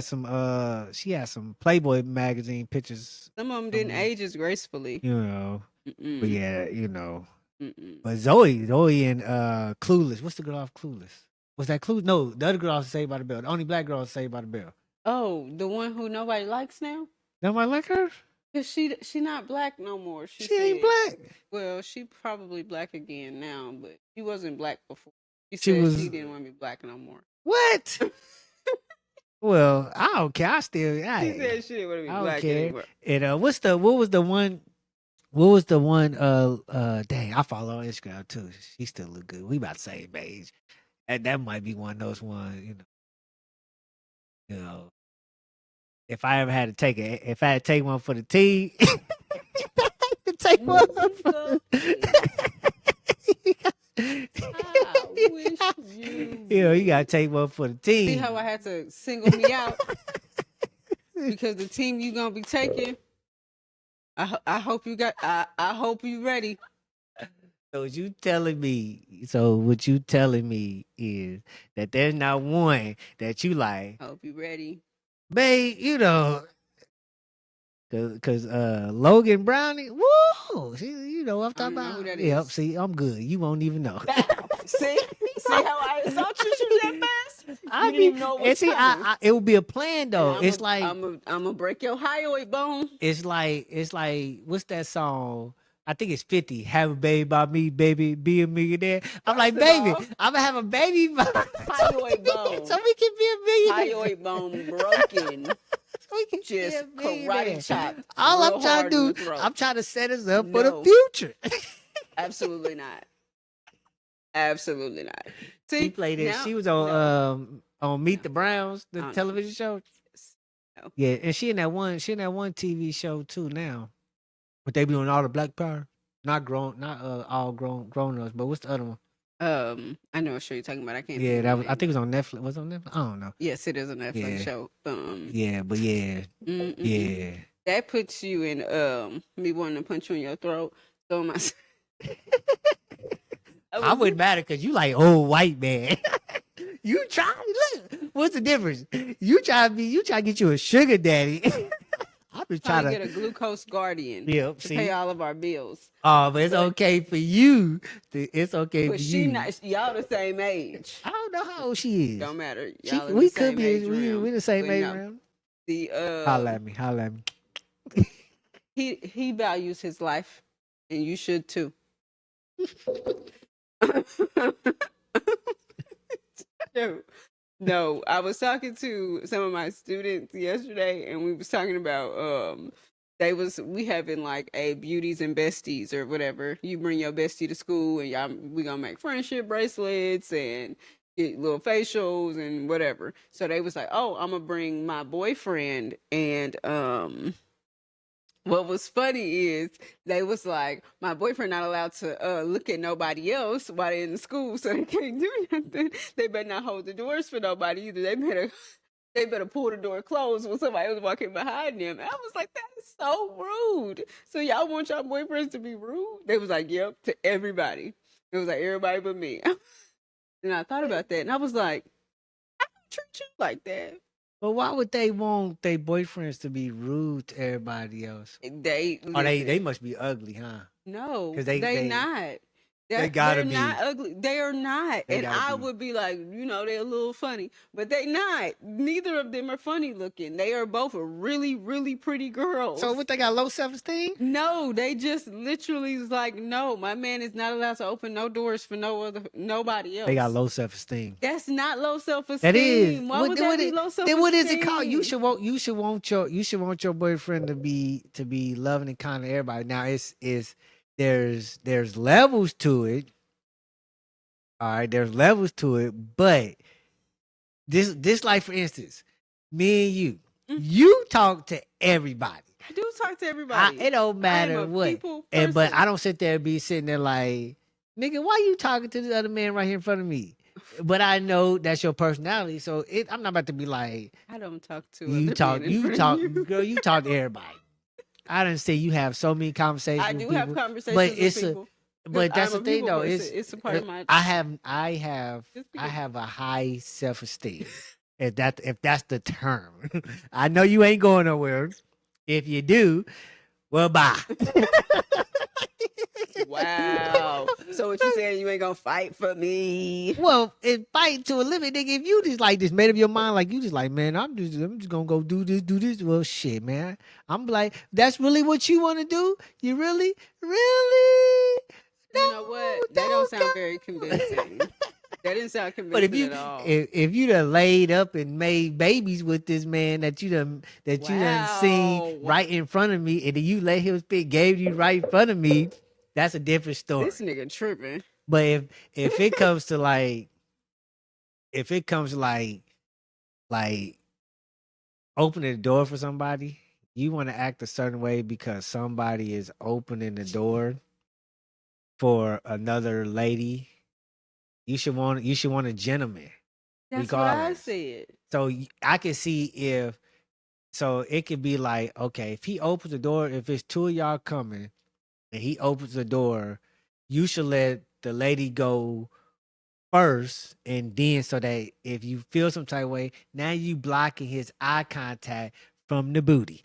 Speaker 1: some Playboy magazine pictures.
Speaker 2: Some of them didn't age as gracefully.
Speaker 1: You know. But yeah, you know. But Zoe and Clueless. What's the girl off Clueless? Was that Clueless? No, the other girl off Saved by the Bell. The only black girl off Saved by the Bell.
Speaker 2: Oh, the one who nobody likes now?
Speaker 1: Nobody like her?
Speaker 2: Cause she not black no more. She
Speaker 1: She ain't
Speaker 2: said,
Speaker 1: black.
Speaker 2: well, she probably black again now, but she wasn't black before. She
Speaker 1: She
Speaker 2: said she
Speaker 1: was
Speaker 2: didn't want to be black no more.
Speaker 1: what? Well, I don't care. I still,
Speaker 2: She said she didn't want to be
Speaker 1: I don't
Speaker 2: black
Speaker 1: care.
Speaker 2: anymore.
Speaker 1: And what was the one? What was the one? Dang, I follow on Instagram too. She still look good. We about the same age, and that might be one of those ones. You know, if I ever had to take it, if I had to take one for the team, to take one for.
Speaker 2: I wish you.
Speaker 1: You gotta take one for the team.
Speaker 2: See how I had to single me out because the team you gonna be taking. I hope you got. I hope you ready.
Speaker 1: So what you telling me? So what you telling me is that there's not one that you like,
Speaker 2: I hope you ready.
Speaker 1: babe. Cause Logan Brownie, woo! You know what I'm
Speaker 2: I
Speaker 1: talking
Speaker 2: don't know
Speaker 1: about.
Speaker 2: who that
Speaker 1: Yeah,
Speaker 2: is.
Speaker 1: see, I'm good. You won't even know.
Speaker 2: See how I insult you that fast? You
Speaker 1: I
Speaker 2: didn't even know
Speaker 1: mean,
Speaker 2: it
Speaker 1: and
Speaker 2: was
Speaker 1: see,
Speaker 2: coming.
Speaker 1: it would be a plan though.
Speaker 2: And
Speaker 1: It's like
Speaker 2: I'm gonna break your hyoid bone.
Speaker 1: it's like what's that song? I think it's 50. Have a baby by me, baby, be a millionaire. I'm like,
Speaker 2: First of
Speaker 1: baby,
Speaker 2: all,
Speaker 1: I'm gonna have a baby
Speaker 2: hyoid bone.
Speaker 1: so we can be a millionaire.
Speaker 2: Hyoid bone broken.
Speaker 1: So we can
Speaker 2: Just
Speaker 1: be a millionaire.
Speaker 2: karate chop.
Speaker 1: All
Speaker 2: real
Speaker 1: I'm trying
Speaker 2: hard
Speaker 1: to
Speaker 2: in
Speaker 1: do,
Speaker 2: the throat.
Speaker 1: I'm trying to set us up for the
Speaker 2: No.
Speaker 1: future.
Speaker 2: Absolutely not. Absolutely not. See,
Speaker 1: She played it.
Speaker 2: now,
Speaker 1: She was
Speaker 2: no.
Speaker 1: on Meet the Browns, the
Speaker 2: I don't know.
Speaker 1: television show.
Speaker 2: Yes. No.
Speaker 1: Yeah, and she in that one TV show too now. But they be on all the Black Power. Not all grown ups, but what's the other one?
Speaker 2: I know what show you're talking about. I can't.
Speaker 1: Yeah,
Speaker 2: think
Speaker 1: that
Speaker 2: of
Speaker 1: was
Speaker 2: the
Speaker 1: I think it
Speaker 2: name.
Speaker 1: was on Netflix. Was it on Netflix? I don't know.
Speaker 2: Yes, it is a Netflix
Speaker 1: Yeah.
Speaker 2: show.
Speaker 1: Yeah, but yeah. Yeah.
Speaker 2: That puts you in me wanting to punch you in your throat. So my
Speaker 1: I wouldn't matter because you like old white man. You try look. What's the difference? You try to get you a sugar daddy. I've been
Speaker 2: trying
Speaker 1: trying
Speaker 2: to get a glucose guardian
Speaker 1: Yep,
Speaker 2: to
Speaker 1: see?
Speaker 2: pay all of our bills.
Speaker 1: Oh, but it's
Speaker 2: But-
Speaker 1: okay for you. It's okay
Speaker 2: But
Speaker 1: for
Speaker 2: she
Speaker 1: you.
Speaker 2: not. Y'all the same age.
Speaker 1: I don't know how old she is.
Speaker 2: Don't matter.
Speaker 1: She,
Speaker 2: Y'all in
Speaker 1: we
Speaker 2: the
Speaker 1: could
Speaker 2: same
Speaker 1: be
Speaker 2: age
Speaker 1: we
Speaker 2: realm.
Speaker 1: the same
Speaker 2: But
Speaker 1: age
Speaker 2: no.
Speaker 1: round.
Speaker 2: The
Speaker 1: Holla at me.
Speaker 2: he values his life, and you should too. No, I was talking to some of my students yesterday, and we was talking about we having like a beauties and besties or whatever. You bring your bestie to school, and we gonna make friendship bracelets and get little facials and whatever. So they was like, oh, I'm gonna bring my boyfriend, and what was funny is they was like, my boyfriend not allowed to look at nobody else while they're in the school, so they can't do nothing. They better not hold the doors for nobody either. They better pull the door closed when somebody was walking behind them. And I was like, that is so rude. So y'all want your boyfriends to be rude? They was like, yep, to everybody. It was like everybody but me. And I thought about that, and I was like, I don't treat you like that.
Speaker 1: But why would they want their boyfriends to be rude to everybody else?
Speaker 2: They
Speaker 1: Must be ugly, huh?
Speaker 2: No,
Speaker 1: 'Cause
Speaker 2: they
Speaker 1: they-
Speaker 2: not.
Speaker 1: they gotta
Speaker 2: they're
Speaker 1: be.
Speaker 2: not ugly. They are not.
Speaker 1: They
Speaker 2: And
Speaker 1: gotta
Speaker 2: I
Speaker 1: be.
Speaker 2: would be like, they're a little funny, but they not. Neither of them are funny looking. They are both really, really pretty girls.
Speaker 1: So what, they got low self-esteem?
Speaker 2: No, they just literally is like, no, my man is not allowed to open no doors for nobody else.
Speaker 1: They got low self-esteem.
Speaker 2: That's not low self-esteem.
Speaker 1: That is.
Speaker 2: Why would that be low self-esteem?
Speaker 1: Then what is it called? You should want your boyfriend to be loving and kind to everybody. Now there's levels to it. All right, there's levels to it, but this like for instance, me and you, you talk to everybody.
Speaker 2: I do talk to everybody.
Speaker 1: It don't
Speaker 2: I am
Speaker 1: matter
Speaker 2: a
Speaker 1: what.
Speaker 2: people
Speaker 1: But
Speaker 2: person.
Speaker 1: I don't sit there and be sitting there like, nigga, why you talking to the other man right here in front of me? But I know that's your personality, so I'm not about to be like,
Speaker 2: I don't talk to
Speaker 1: you
Speaker 2: other
Speaker 1: talk,
Speaker 2: men in
Speaker 1: you
Speaker 2: front
Speaker 1: talk,
Speaker 2: of you.
Speaker 1: girl, you talk to everybody. I didn't say you have so many conversations.
Speaker 2: I
Speaker 1: with
Speaker 2: do
Speaker 1: people,
Speaker 2: have conversations
Speaker 1: but
Speaker 2: with
Speaker 1: it's
Speaker 2: people.
Speaker 1: but that's
Speaker 2: I'm
Speaker 1: the
Speaker 2: a
Speaker 1: thing
Speaker 2: people
Speaker 1: though.
Speaker 2: person. It's a part of my.
Speaker 1: I have
Speaker 2: Just because-
Speaker 1: a high self-esteem. if that's the term. I know you ain't going nowhere. If you do, well, bye.
Speaker 2: Wow. So what you saying? You ain't gonna fight for me?
Speaker 1: Well, in fight to a limit, nigga. If you just like just made up your mind, like you just like, man, I'm just gonna go do this, do this. Well, shit, man. I'm like, that's really what you want to do? You really?
Speaker 2: You know what? That don't sound very convincing. That didn't sound
Speaker 1: But
Speaker 2: convincing at all.
Speaker 1: if you done laid up and made babies with this man that you done seen
Speaker 2: Wow.
Speaker 1: right in front of me, and then you let him spit, gave you right in front of me, that's a different story.
Speaker 2: This nigga tripping.
Speaker 1: But if it comes to like opening the door for somebody, you want to act a certain way because somebody is opening the door for another lady. You should want a gentleman.
Speaker 2: That's what I
Speaker 1: Regardless.
Speaker 2: said.
Speaker 1: So I can see if so it could be like, okay, if he opens the door, if it's two of y'all coming and he opens the door, you should let the lady go first, and then so that if you feel some type of way, now you blocking his eye contact from the booty.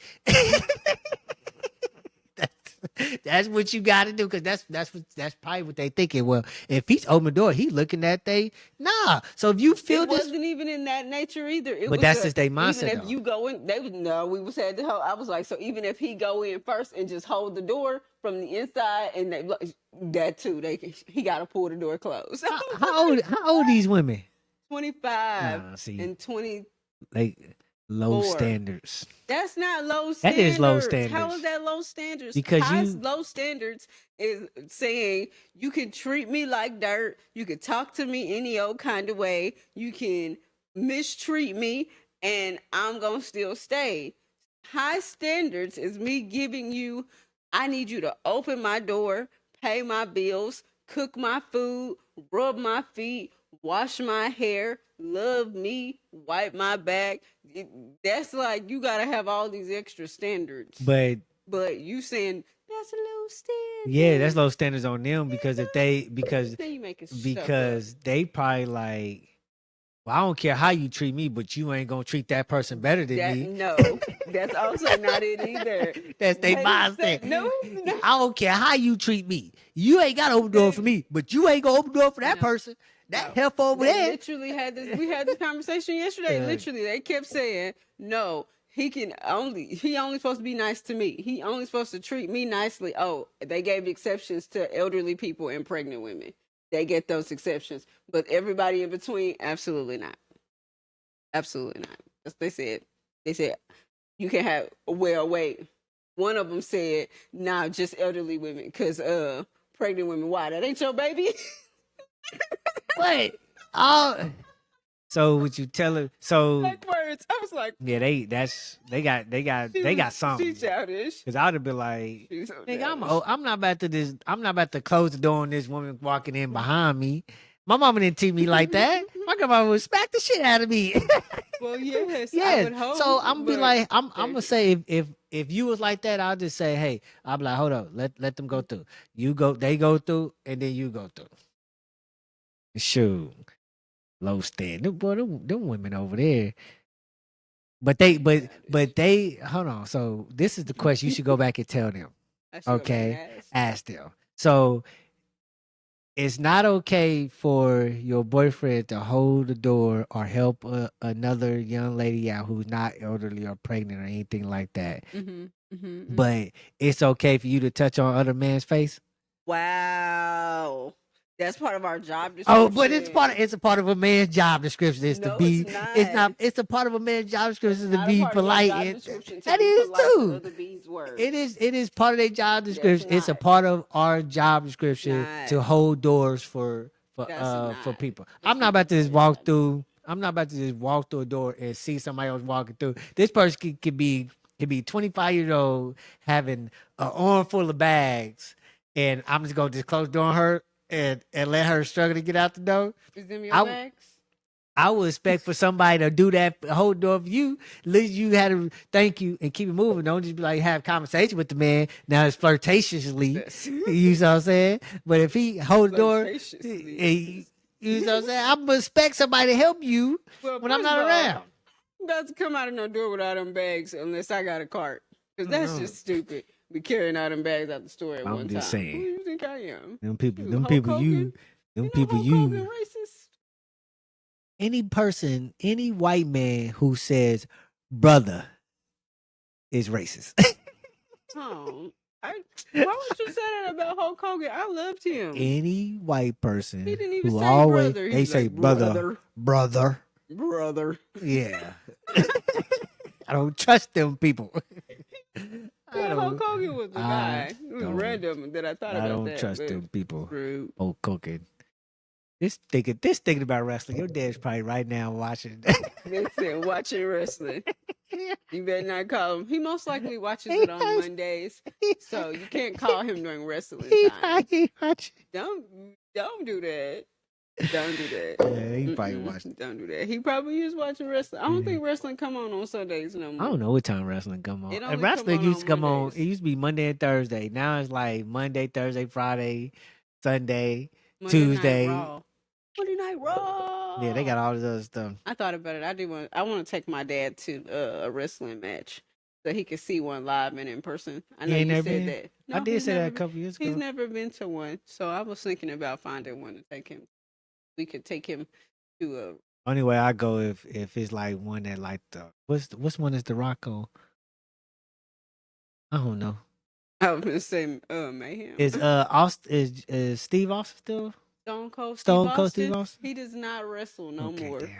Speaker 1: That's what you got to do, because that's probably what they thinking. Well, if he's open the door, he looking at they nah. So if you feel
Speaker 2: It
Speaker 1: this,
Speaker 2: wasn't even in that nature either. It
Speaker 1: but
Speaker 2: was
Speaker 1: that's just their mindset.
Speaker 2: even if you go in, they would no. We was had to hold. I was like, so even if he go in first and just hold the door from the inside, and they that too, he got to pull the door closed.
Speaker 1: How old these women?
Speaker 2: 25
Speaker 1: Nah, see,
Speaker 2: and 20.
Speaker 1: like low
Speaker 2: 4.
Speaker 1: standards.
Speaker 2: That's not low
Speaker 1: That
Speaker 2: standards.
Speaker 1: is low
Speaker 2: How
Speaker 1: standards.
Speaker 2: is that low standards?
Speaker 1: Because
Speaker 2: low standards is saying you can treat me like dirt. You can talk to me any old kind of way. You can mistreat me, and I'm gonna still stay. High standards is me giving you. I need you to open my door, pay my bills, cook my food, rub my feet, wash my hair, love me, wipe my back. That's like you gotta have all these extra standards.
Speaker 1: But
Speaker 2: you saying that's a low standard.
Speaker 1: yeah, that's low standards on them, because if they
Speaker 2: Then you making stuff up.
Speaker 1: because they probably like, well, I don't care how you treat me, but you ain't gonna treat that person better than me.
Speaker 2: No, that's also not it either.
Speaker 1: That's their mindset.
Speaker 2: No.
Speaker 1: I don't care how you treat me. You ain't got to open the door for me, but you ain't gonna open the door for that
Speaker 2: No.
Speaker 1: person. That help over
Speaker 2: They
Speaker 1: there.
Speaker 2: literally had this. We had this conversation yesterday. Literally, they kept saying, "No, he only supposed to be nice to me. He only supposed to treat me nicely." Oh, they gave exceptions to elderly people and pregnant women. They get those exceptions, but everybody in between, absolutely not. Absolutely not. That's they said. They said you can have. Well, wait. One of them said, "Nah, just elderly women, because pregnant women. Why? That ain't your baby."
Speaker 1: What? Oh. So would you tell her? So
Speaker 2: Like words. I was like,
Speaker 1: yeah, they got something.
Speaker 2: She's childish.
Speaker 1: Because I'd have been like,
Speaker 2: She's so
Speaker 1: nigga, I'm not about to close the door on this woman walking in behind me. My mama didn't treat me like that. My grandma would smack the shit out of me.
Speaker 2: Well, yes,
Speaker 1: yeah.
Speaker 2: I would hope,
Speaker 1: So I'm be like, I'm gonna say if you was like that, I'll just say, hey, I'll be like, hold up, let them go through. They go through, and then you go through. Shoot, low standard, boy, them women over there. But they hold on. So this is the question you should go back and tell them. Okay, ask them. So it's not okay for your boyfriend to hold the door or help another young lady out who's not elderly or pregnant or anything like that. But it's okay for you to touch on other man's face.
Speaker 2: Wow. That's part of our job description.
Speaker 1: Oh, but it's a part of a man's job description is to be.
Speaker 2: It's not.
Speaker 1: It's a part of a man's job description to be polite. That is too. It is part of their job description. It's a part of our job description to hold doors for people. I'm not about to just walk through. I'm not about to just walk through a door and see somebody else walking through. This person could be 25 years old having an arm full of bags, and I'm just gonna just close the door on her and let her struggle to get out the door.
Speaker 2: Is them your bags?
Speaker 1: I would expect for somebody to do that, hold the door for you. At least you had to thank you and keep it moving. Don't just be like have conversation with the man. Now it's flirtatiously. You know what I'm saying? But if he hold the door, you know what I'm saying? I'm gonna expect somebody to help you when I'm not around.
Speaker 2: I'm about to come out of no door without them bags unless I got a cart. Because that's just stupid. be carrying all them bags out the store at
Speaker 1: I'm
Speaker 2: one
Speaker 1: just
Speaker 2: time. Who
Speaker 1: saying.
Speaker 2: you think I am?
Speaker 1: Them people,
Speaker 2: You,
Speaker 1: them
Speaker 2: Hulk
Speaker 1: people
Speaker 2: Hogan?
Speaker 1: them
Speaker 2: You know
Speaker 1: people
Speaker 2: Hulk Hogan
Speaker 1: you.
Speaker 2: racist?
Speaker 1: Any person, any white man who says brother is racist.
Speaker 2: Oh, why would you say that about Hulk Hogan? I loved him.
Speaker 1: Any white
Speaker 2: He
Speaker 1: person
Speaker 2: didn't even
Speaker 1: who
Speaker 2: say
Speaker 1: always
Speaker 2: brother.
Speaker 1: they
Speaker 2: He's
Speaker 1: say
Speaker 2: like
Speaker 1: brother, brother.
Speaker 2: brother.
Speaker 1: Yeah. I don't trust them people. I
Speaker 2: Yeah, Hulk
Speaker 1: don't
Speaker 2: Hogan was the
Speaker 1: I
Speaker 2: guy. It was
Speaker 1: don't
Speaker 2: random that I thought
Speaker 1: I
Speaker 2: about
Speaker 1: don't
Speaker 2: that,
Speaker 1: trust
Speaker 2: but
Speaker 1: them people.
Speaker 2: rude.
Speaker 1: Oh, cooking. This thinking about wrestling. Your dad's probably right now watching.
Speaker 2: Listen, watching wrestling. You better not call him. He most likely watches
Speaker 1: he,
Speaker 2: it on Mondays, so you can't call him during wrestling
Speaker 1: he
Speaker 2: time.
Speaker 1: probably watching.
Speaker 2: Don't do that. Don't do that.
Speaker 1: Yeah, he probably watching.
Speaker 2: Don't do that. He probably is watching wrestling. I don't think wrestling come on Sundays no
Speaker 1: I
Speaker 2: more.
Speaker 1: don't know what time wrestling come on.
Speaker 2: It
Speaker 1: And
Speaker 2: only come
Speaker 1: wrestling used to
Speaker 2: on
Speaker 1: come on.
Speaker 2: Mondays.
Speaker 1: It used to be Monday and Thursday. Now it's like Monday, Thursday, Friday, Sunday,
Speaker 2: Monday Night
Speaker 1: Tuesday.
Speaker 2: Raw. Monday Night Raw.
Speaker 1: Yeah, they got all this other stuff.
Speaker 2: I thought about it. I want to take my dad to a wrestling match so he could see one live and in person. I know
Speaker 1: You ain't
Speaker 2: you
Speaker 1: never
Speaker 2: said
Speaker 1: been?
Speaker 2: that.
Speaker 1: I
Speaker 2: No,
Speaker 1: did
Speaker 2: he's
Speaker 1: say that
Speaker 2: never
Speaker 1: a couple years
Speaker 2: he's
Speaker 1: ago.
Speaker 2: never been to one. So I was thinking about finding one to take him. We could take him to a.
Speaker 1: Only way I go if it's like one that like the what's one is the Rock on? I don't know.
Speaker 2: I was gonna say Mayhem.
Speaker 1: Is Austin is Steve Austin still?
Speaker 2: Stone Cold
Speaker 1: Steve
Speaker 2: Steve
Speaker 1: Austin?
Speaker 2: He does not wrestle no
Speaker 1: Okay,
Speaker 2: more.
Speaker 1: damn.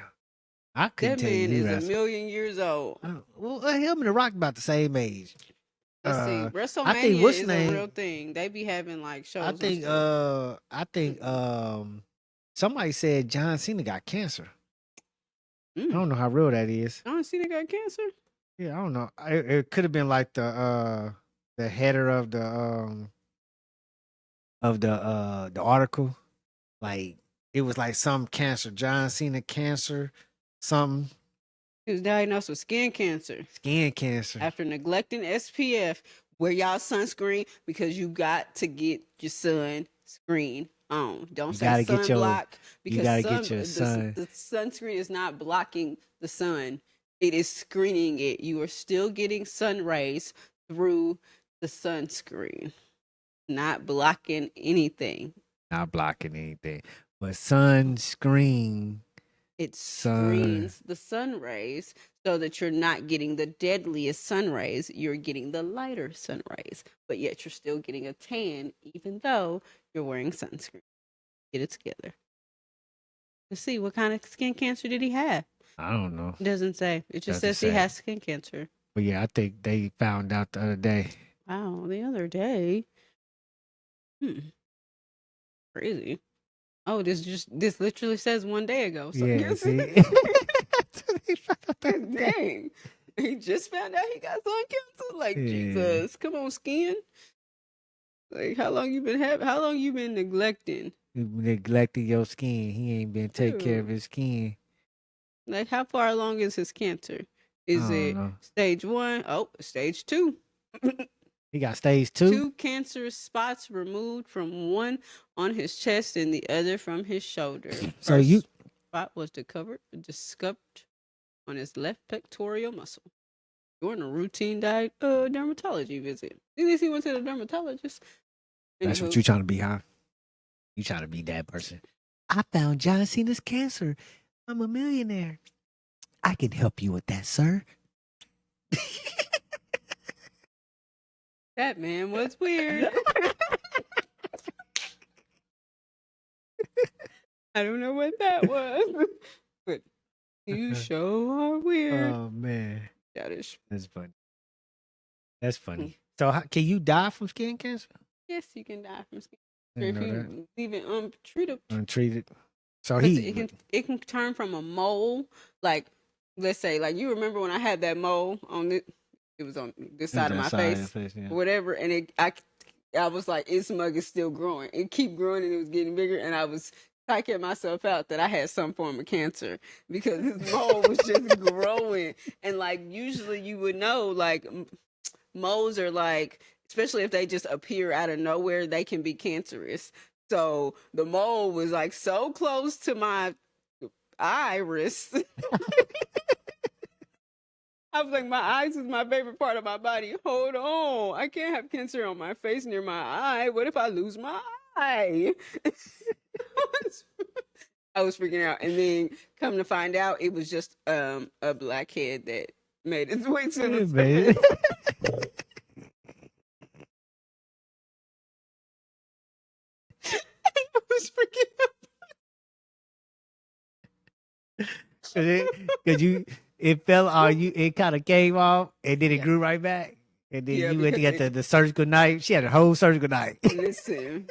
Speaker 1: I couldn't
Speaker 2: That
Speaker 1: tell you
Speaker 2: man
Speaker 1: who
Speaker 2: is a
Speaker 1: wrestled.
Speaker 2: million years old.
Speaker 1: Well, him and the Rock about the same age.
Speaker 2: Let's see.
Speaker 1: I think
Speaker 2: WrestleMania
Speaker 1: what's
Speaker 2: is
Speaker 1: his
Speaker 2: a
Speaker 1: name?
Speaker 2: real thing. They be having like shows.
Speaker 1: I think somebody said John Cena got cancer. I don't know how real that is.
Speaker 2: John Cena got cancer?
Speaker 1: Yeah, I don't know. It could have been like the header of the article. Like it was like some cancer, John Cena cancer, something.
Speaker 2: He was diagnosed with skin cancer
Speaker 1: Skin cancer.
Speaker 2: after neglecting SPF. Wear y'all sunscreen because you got to get your sunscreen on. Don't say sunblock because the sunscreen is not blocking the sun. It is screening it. You are still getting sun rays through the sunscreen, not blocking anything.
Speaker 1: Not blocking anything, but sunscreen.
Speaker 2: It screens the sun rays so that you're not getting the deadliest sun rays. You're getting the lighter sun rays, but yet you're still getting a tan, even though you're wearing sunscreen. Get it together. Let's see, what kind of skin cancer did he have?
Speaker 1: I don't know.
Speaker 2: It doesn't say. It just says he has skin cancer.
Speaker 1: But yeah, I think they found out the other day.
Speaker 2: Wow, the other day. Crazy. Oh, this literally says 1 day ago. So
Speaker 1: Yeah, see?
Speaker 2: Dang. He just found out he got sun cancer. Like, Jesus. Come on, skin. Like, how long you been neglecting?
Speaker 1: You neglecting your skin. He ain't been taking care of his skin.
Speaker 2: Like, how far along is his cancer? Is it stage 1? Oh, stage 2.
Speaker 1: He got stage 2?
Speaker 2: 2 cancerous spots removed, from one on his chest and the other from his shoulder.
Speaker 1: So you
Speaker 2: spot was discovered on his left pectoral muscle during a routine dermatology visit. At least he went to the dermatologist.
Speaker 1: That's what you trying to be, huh? You trying to be that person. I found John Cena's cancer. I'm a millionaire. I can help you with that, sir.
Speaker 2: That man was weird. I don't know what that was, but you sure are weird.
Speaker 1: Oh man,
Speaker 2: that's
Speaker 1: funny. That's funny. So, can you die from skin cancer?
Speaker 2: Yes, you can die from skin cancer if you leave it untreated.
Speaker 1: Untreated. So
Speaker 2: it can turn from a mole, like let's say, like you remember when I had that mole on it. It was on this side of my face, or whatever, and I was like, its mug is still growing. It keep growing, and it was getting bigger, and I was psyching myself out that I had some form of cancer because this mole was just growing. And like usually you would know, like moles are like, especially if they just appear out of nowhere, they can be cancerous. So the mole was like so close to my iris. I was like, my eyes is my favorite part of my body. Hold on. I can't have cancer on my face near my eye. What if I lose my eye? I was freaking out. And then come to find out, it was just a blackhead that made its way to the
Speaker 1: Man.
Speaker 2: surface. I was freaking
Speaker 1: Cause it fell on you, it kind of came off and then it
Speaker 2: Yeah.
Speaker 1: grew right back. And then
Speaker 2: Yeah,
Speaker 1: you went to
Speaker 2: because
Speaker 1: get the surgical knife. She had a whole surgical knife.
Speaker 2: listen.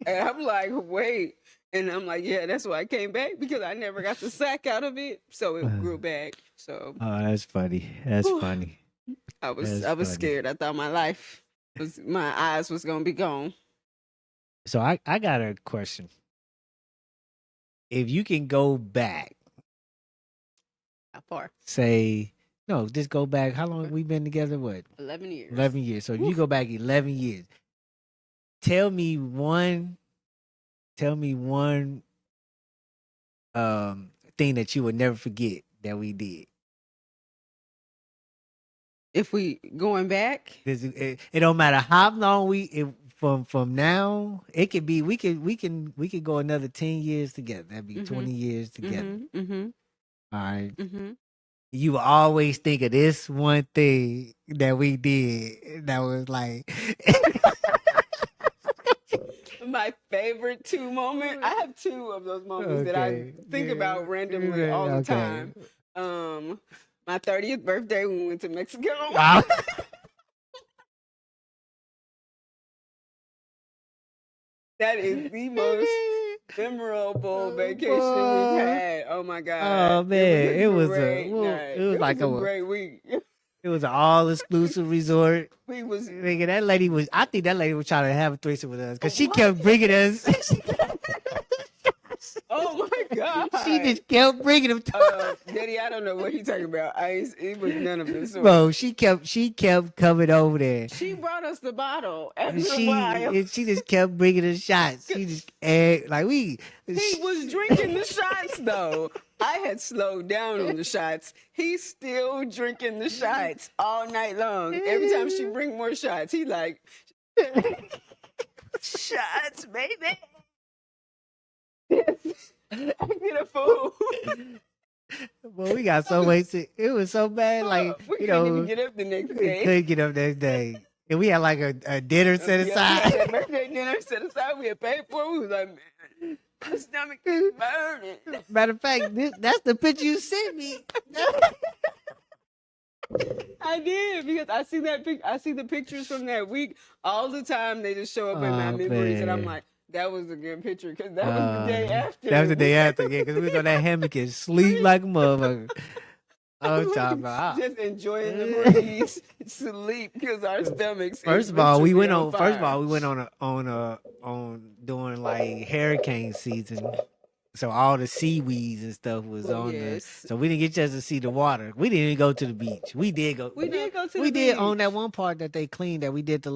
Speaker 2: And I'm like, wait. And I'm like, yeah, that's why I came back because I never got the sack out of it. So it grew back. So
Speaker 1: Oh, that's funny. That's
Speaker 2: Whew.
Speaker 1: funny.
Speaker 2: I was
Speaker 1: That's funny.
Speaker 2: scared. I thought my eyes was gonna be gone.
Speaker 1: So I got a question. If you can go back,
Speaker 2: How far?
Speaker 1: say, no, just go back. How long we been together? What?
Speaker 2: 11 years.
Speaker 1: 11 years. So if you go back 11 years, tell me one thing that you would never forget that we did.
Speaker 2: If we going back,
Speaker 1: It don't matter how long from now. It could be we could go another 10 years together. That'd be 20 years together. All right. You will always think of this one thing that we did that was like
Speaker 2: my favorite two moments. I have two of those moments that I think about randomly all the time. My 30th birthday when we went to Mexico.
Speaker 1: Wow.
Speaker 2: That is the most memorable vacation we've had. Oh my god!
Speaker 1: Oh man, it was
Speaker 2: like a great week.
Speaker 1: It was an all exclusive resort.
Speaker 2: We was
Speaker 1: Nigga, that lady was. I think that lady was trying to have a threesome with us because she kept bringing us.
Speaker 2: Oh my god!
Speaker 1: She just kept bringing them.
Speaker 2: Daddy, I don't know what he's talking about. It was none of this.
Speaker 1: Bro, she kept coming over there.
Speaker 2: She brought us the bottle after
Speaker 1: She
Speaker 2: a while.
Speaker 1: she just kept bringing us shots. She just like we.
Speaker 2: He was drinking the shots though. I had slowed down on the shots. He's still drinking the shots all night long. Every time she bring more shots, he like shots, baby. I get a fool.
Speaker 1: Well, we got so wasted. It was so bad. Like
Speaker 2: we
Speaker 1: you
Speaker 2: couldn't
Speaker 1: know,
Speaker 2: even get up the next
Speaker 1: we
Speaker 2: day.
Speaker 1: couldn't get up next day, and we had like a dinner set aside.
Speaker 2: We had that birthday dinner set aside. We had paid for it. We was like, man, my stomach is burning.
Speaker 1: Matter of fact, that's the picture you sent me.
Speaker 2: I did because I see that I see the pictures from that week all the time. They just show up in my memories, and I'm like, that was a good picture because that was the day after.
Speaker 1: That was the day after, yeah, because we was on that hammock and sleep like a motherfucker. I'm talking about
Speaker 2: just enjoying the breeze, sleep because our stomachs.
Speaker 1: First of all, we went on doing like hurricane season. So all the seaweeds and stuff was on there. So we didn't get a chance to see the water. We didn't even go to the beach. We did go.
Speaker 2: We did go to the beach.
Speaker 1: We did on that one part that they cleaned that we did the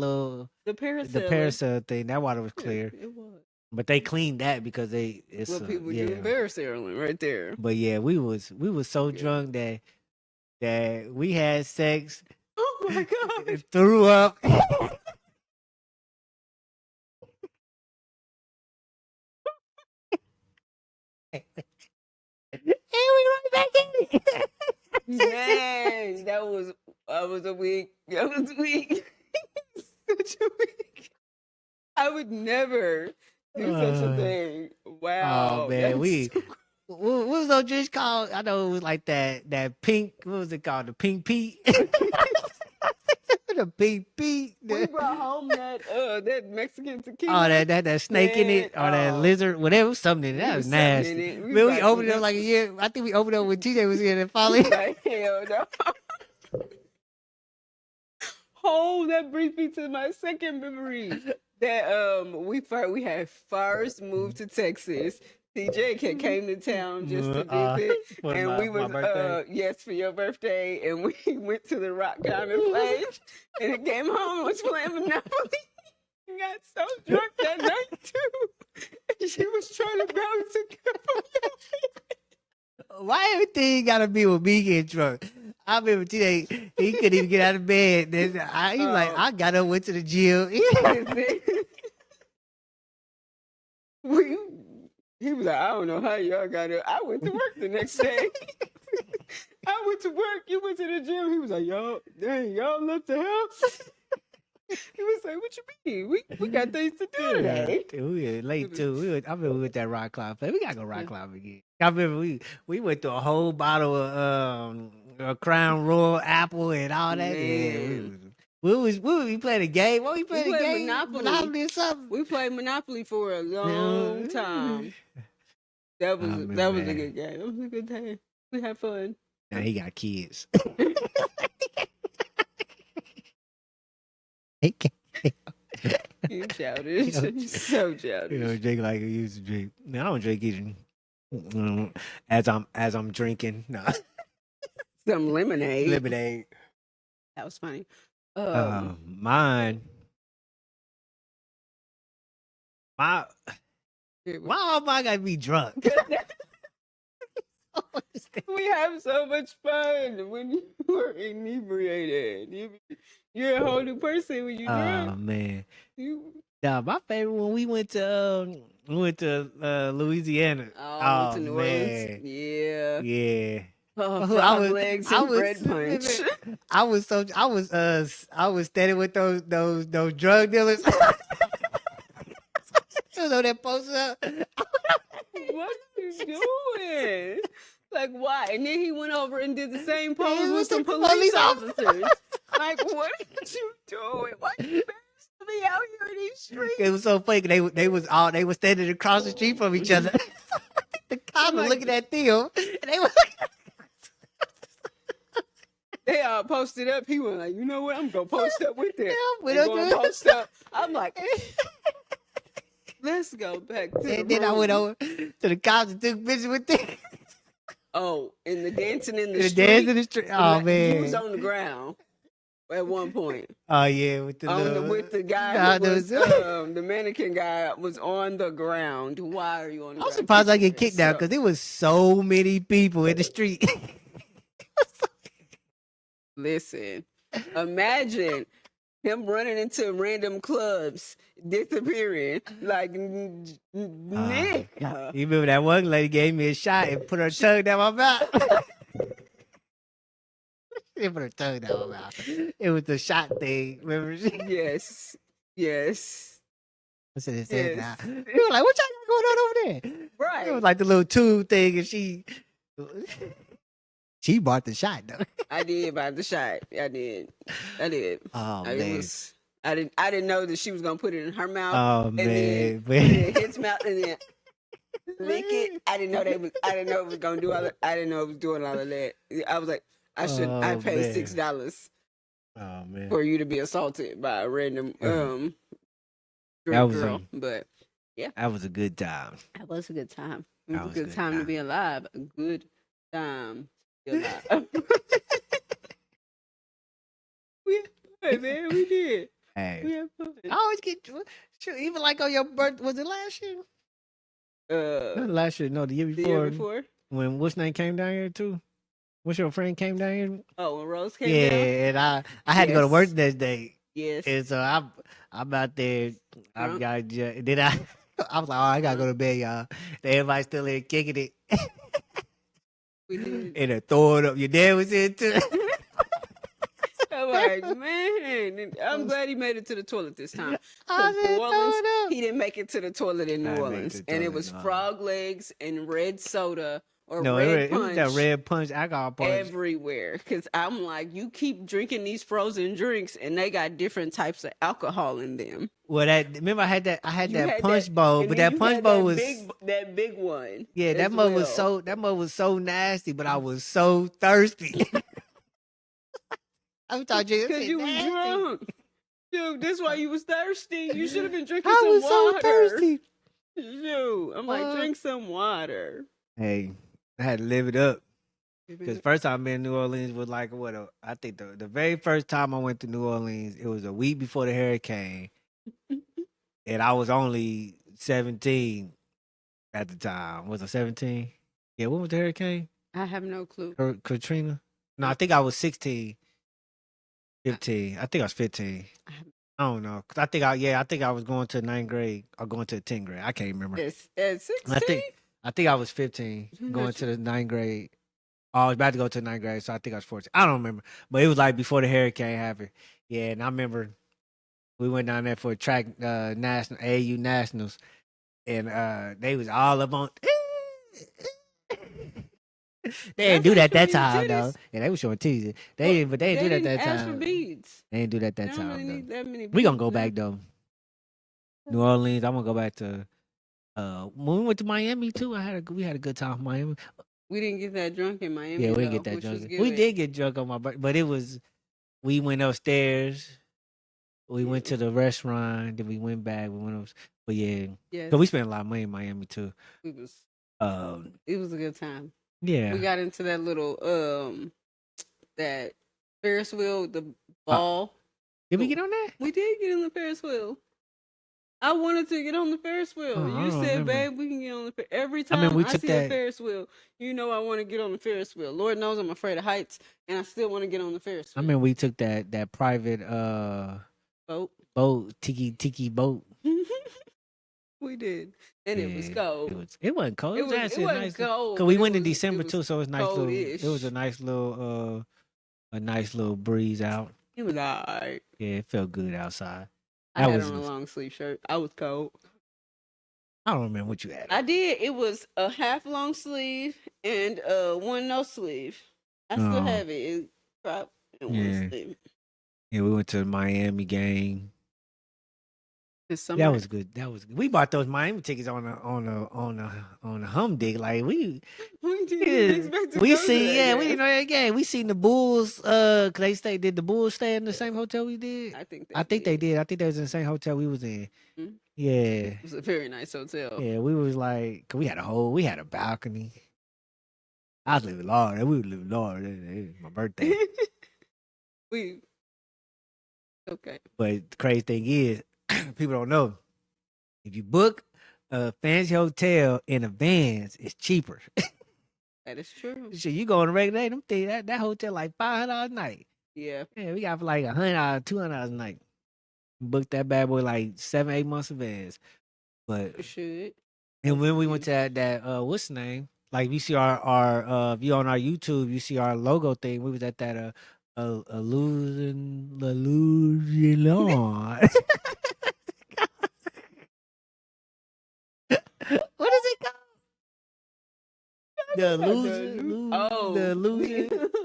Speaker 1: parasail thing. That water was clear.
Speaker 2: Yeah, it was.
Speaker 1: But they cleaned that because people
Speaker 2: doing parasailing right there.
Speaker 1: But yeah, we was so drunk that we had sex.
Speaker 2: Oh my god!
Speaker 1: Threw up. And we right back in it.
Speaker 2: Dang, that was a week. That was a week. Such a week. I would never do such a thing. Wow.
Speaker 1: Oh man, what was those drinks called? I know it was like that pink. What was it called? The Pink Pete. The Pink Pete.
Speaker 2: We brought home that Mexican tequila.
Speaker 1: Oh, that snake in it, or that lizard, whatever, something in it. That was nasty. Man, we opened it up like a year. I think we opened it up when TJ was here and finally.
Speaker 2: Like, hell no. Oh, that brings me to my second memory. That we had first moved to Texas. TJ came to town just to visit, and we was for your birthday, and we went to the rock climbing place, and it came home and was playing Monopoly. We got so drunk that night too. And she was trying to bounce a cup on your feet.
Speaker 3: Why everything gotta be with me getting drunk? I remember today he couldn't even get out of bed. Then he was like, I got up, went to the gym.
Speaker 2: He was like, I don't know how y'all got it. I went to work the next day. I went to work. You went to the gym. He was like, y'all left the house. He was like, what you mean? We got things to do today.
Speaker 3: We were late too. I remember we went that rock climb play. We gotta go rock climb again. I remember we went through a whole bottle of Crown Royal apple and all that.
Speaker 2: Man.
Speaker 3: Yeah, we was playing a game. What we playing a game?
Speaker 2: Monopoly
Speaker 3: or something.
Speaker 2: We played Monopoly for a long time. That was a good game. That was a good time. We had fun.
Speaker 3: Now he got kids.
Speaker 2: You childish. So childish.
Speaker 3: You know, drink like he used to drink. No, I don't drink either. As I'm drinking, no.
Speaker 2: Some lemonade.
Speaker 3: Lemonade.
Speaker 2: That was funny.
Speaker 3: Mine. Why am I gotta be drunk?
Speaker 2: We have so much fun when you are inebriated. You're a whole new person when you drunk.
Speaker 3: Oh man. My favorite when we went to Louisiana.
Speaker 2: Oh, to New Orleans. Yeah.
Speaker 3: Yeah.
Speaker 2: Oh, frog legs and bread punch.
Speaker 3: I was standing with those drug dealers. You know that poster up.
Speaker 2: What are you doing? Like, why? And then he went over and did the same pose with some police officers. Like, what are you doing? Why are you embarrassed to be out here in these streets?
Speaker 3: It was so funny. They was standing across the street from each other. The cops were looking at them, and they were.
Speaker 2: They all posted up. He was like, you know what? I'm gonna post up with them. We're gonna post up. I'm like, let's go back to the
Speaker 3: then
Speaker 2: room.
Speaker 3: I went over to the cops and took pictures with them.
Speaker 2: Oh, and the dancing in the street.
Speaker 3: Dancing in the street. Oh man,
Speaker 2: he was on the ground at one point.
Speaker 3: Oh yeah, with the
Speaker 2: guy. The mannequin guy was on the ground. Why are you on the ground?
Speaker 3: I'm surprised I get kicked out because there was so many people in the street.
Speaker 2: Listen, imagine him running into random clubs, disappearing. Like, nigga.
Speaker 3: You remember that one lady gave me a shot and put her tongue down my mouth? She put her tongue down my mouth. It was the shot thing. Remember?
Speaker 2: Yes.
Speaker 3: I said it said that. You were like, what y'all got going on over there?
Speaker 2: Right.
Speaker 3: It was like the little tube thing, and she bought the shot though.
Speaker 2: I did buy the shot. I did.
Speaker 3: Oh man.
Speaker 2: I didn't know that she was gonna put it in her mouth.
Speaker 3: Oh
Speaker 2: and
Speaker 3: man.
Speaker 2: Then put it in his mouth and then lick it. I didn't know it was gonna do all that. I didn't know it was doing all of that. I was like, I paid $6 for you to be assaulted by a random girl. But yeah.
Speaker 3: That was a good time.
Speaker 2: That was a good time. It was a good time to be alive. A good time. Man, we did.
Speaker 3: Hey,
Speaker 2: we had fun.
Speaker 3: I always get even like on your birthday. Was it last year? Not last year. No, the year before.
Speaker 2: The year before.
Speaker 3: When what's name came down here too? What's your friend came down here?
Speaker 2: Oh, when Rose came
Speaker 3: down.
Speaker 2: Yeah,
Speaker 3: and I had to go to work that day.
Speaker 2: Yes.
Speaker 3: And so I'm out there. I was like, oh, I gotta go to bed, y'all. Everybody's still here kicking it.
Speaker 2: We did.
Speaker 3: And throwing up. Your dad was in too.
Speaker 2: I'm like, man, I'm glad he made it to the toilet this time. New Orleans, he didn't make it to the toilet in New Orleans. And it was frog legs and red soda or red punch.
Speaker 3: It was that red punch, alcohol punch.
Speaker 2: Everywhere. Because I'm like, you keep drinking these frozen drinks and they got different types of alcohol in them.
Speaker 3: Well, remember I had that punch bowl, but that punch bowl was
Speaker 2: that big one.
Speaker 3: Yeah, that mug was so nasty, but I was so thirsty. I thought
Speaker 2: because you was drunk. Dude, that's why you was thirsty. You should have been drinking
Speaker 3: some
Speaker 2: water.
Speaker 3: I was so thirsty.
Speaker 2: Dude, I'm like, drink some water.
Speaker 3: Hey, I had to live it up. Because first time I've been in New Orleans was like, I think the very first time I went to New Orleans, it was a week before the hurricane. And I was only 17 at the time. Was I 17? Yeah, when was the hurricane?
Speaker 2: I have no clue.
Speaker 3: Katrina? No, I think I was 16, 15. I think I was 15. I don't know. 'Cause I think I was going to 9th grade or going to 10th grade. I can't remember.
Speaker 2: At 16?
Speaker 3: I think I was 15 going to the 9th grade. Oh, I was about to go to 9th grade, so I think I was 14. I don't remember. But it was like before the hurricane happened. Yeah, and I remember we went down there for a track national AAU nationals, and they was all up on. They didn't do that time though. Yeah, they was showing titties. They didn't do that that
Speaker 2: ask for
Speaker 3: time.
Speaker 2: beads.
Speaker 3: They didn't do that
Speaker 2: They
Speaker 3: that
Speaker 2: don't
Speaker 3: time
Speaker 2: really
Speaker 3: though.
Speaker 2: need that many
Speaker 3: We gonna
Speaker 2: beads
Speaker 3: go
Speaker 2: now.
Speaker 3: back though. New Orleans. I'm gonna go back to. When we went to Miami too, we had a good time in Miami.
Speaker 2: We didn't get that drunk in Miami.
Speaker 3: Yeah, we
Speaker 2: though,
Speaker 3: didn't get that
Speaker 2: which was
Speaker 3: drunk.
Speaker 2: good.
Speaker 3: We did get drunk on my birthday, but it was. We went upstairs. We went to the restaurant. Then we went back. We went up. But yeah,
Speaker 2: Yes,
Speaker 3: so we spent a lot of money in Miami too.
Speaker 2: it was
Speaker 3: Um,
Speaker 2: it was a good time.
Speaker 3: yeah.
Speaker 2: We got into that little that Ferris wheel, the ball.
Speaker 3: Did we get on that?
Speaker 2: We did get on the Ferris wheel. I wanted to get on the Ferris wheel.
Speaker 3: Oh, I
Speaker 2: You
Speaker 3: don't
Speaker 2: said,
Speaker 3: remember.
Speaker 2: "Babe, we can get on the every
Speaker 3: I
Speaker 2: time
Speaker 3: mean, we
Speaker 2: I
Speaker 3: took
Speaker 2: see
Speaker 3: that-
Speaker 2: a Ferris wheel. You know, I want to get on the Ferris wheel. Lord knows I'm afraid of heights, and I still want to get on the Ferris
Speaker 3: I
Speaker 2: wheel.
Speaker 3: mean, we took that private boat tiki boat.
Speaker 2: We did, and it was cold.
Speaker 3: It wasn't cold. It was actually
Speaker 2: wasn't
Speaker 3: nice.
Speaker 2: cold.
Speaker 3: Cause we
Speaker 2: but
Speaker 3: went
Speaker 2: it
Speaker 3: in
Speaker 2: was-
Speaker 3: December
Speaker 2: it was
Speaker 3: too, so it's nice little.
Speaker 2: cold-ish.
Speaker 3: It was a nice little breeze out.
Speaker 2: It was alright.
Speaker 3: Yeah, it felt good outside.
Speaker 2: I
Speaker 3: That
Speaker 2: had
Speaker 3: was.
Speaker 2: on a long sleeve shirt. I was cold.
Speaker 3: I don't remember what you had.
Speaker 2: I did. It was a half long sleeve and one no sleeve. I still
Speaker 3: Oh.
Speaker 2: have it. It's crop and
Speaker 3: Yeah.
Speaker 2: one sleeve.
Speaker 3: Yeah, we went to the Miami game.
Speaker 2: It's
Speaker 3: That was good. That was good. We bought those Miami tickets on a humdick. Like we
Speaker 2: didn't expect to
Speaker 3: we
Speaker 2: go to
Speaker 3: see,
Speaker 2: that
Speaker 3: yeah, we
Speaker 2: game.
Speaker 3: didn't know that game. We seen the Bulls. Cause did the Bulls stay in the same hotel we did?
Speaker 2: I think
Speaker 3: they did. I think they was in the same hotel we was in.
Speaker 2: Mhm.
Speaker 3: Yeah,
Speaker 2: It was a very nice hotel.
Speaker 3: yeah. We was like, 'cause we had a balcony. I was living large. We was living large. It was my birthday.
Speaker 2: we okay.
Speaker 3: But the crazy thing is, people don't know. If you book a fancy hotel in advance, it's cheaper.
Speaker 2: That is true.
Speaker 3: Shit, you go on a regular day, them things, that hotel like $500 a night.
Speaker 2: Yeah.
Speaker 3: Yeah, we got for like $100, $200 a night. Booked that bad boy like 7-8 months advance. But
Speaker 2: You should.
Speaker 3: and when we went to that what's the name? Like you see our if you on our YouTube, you see our logo thing. We was at that illusion on. What is it called? The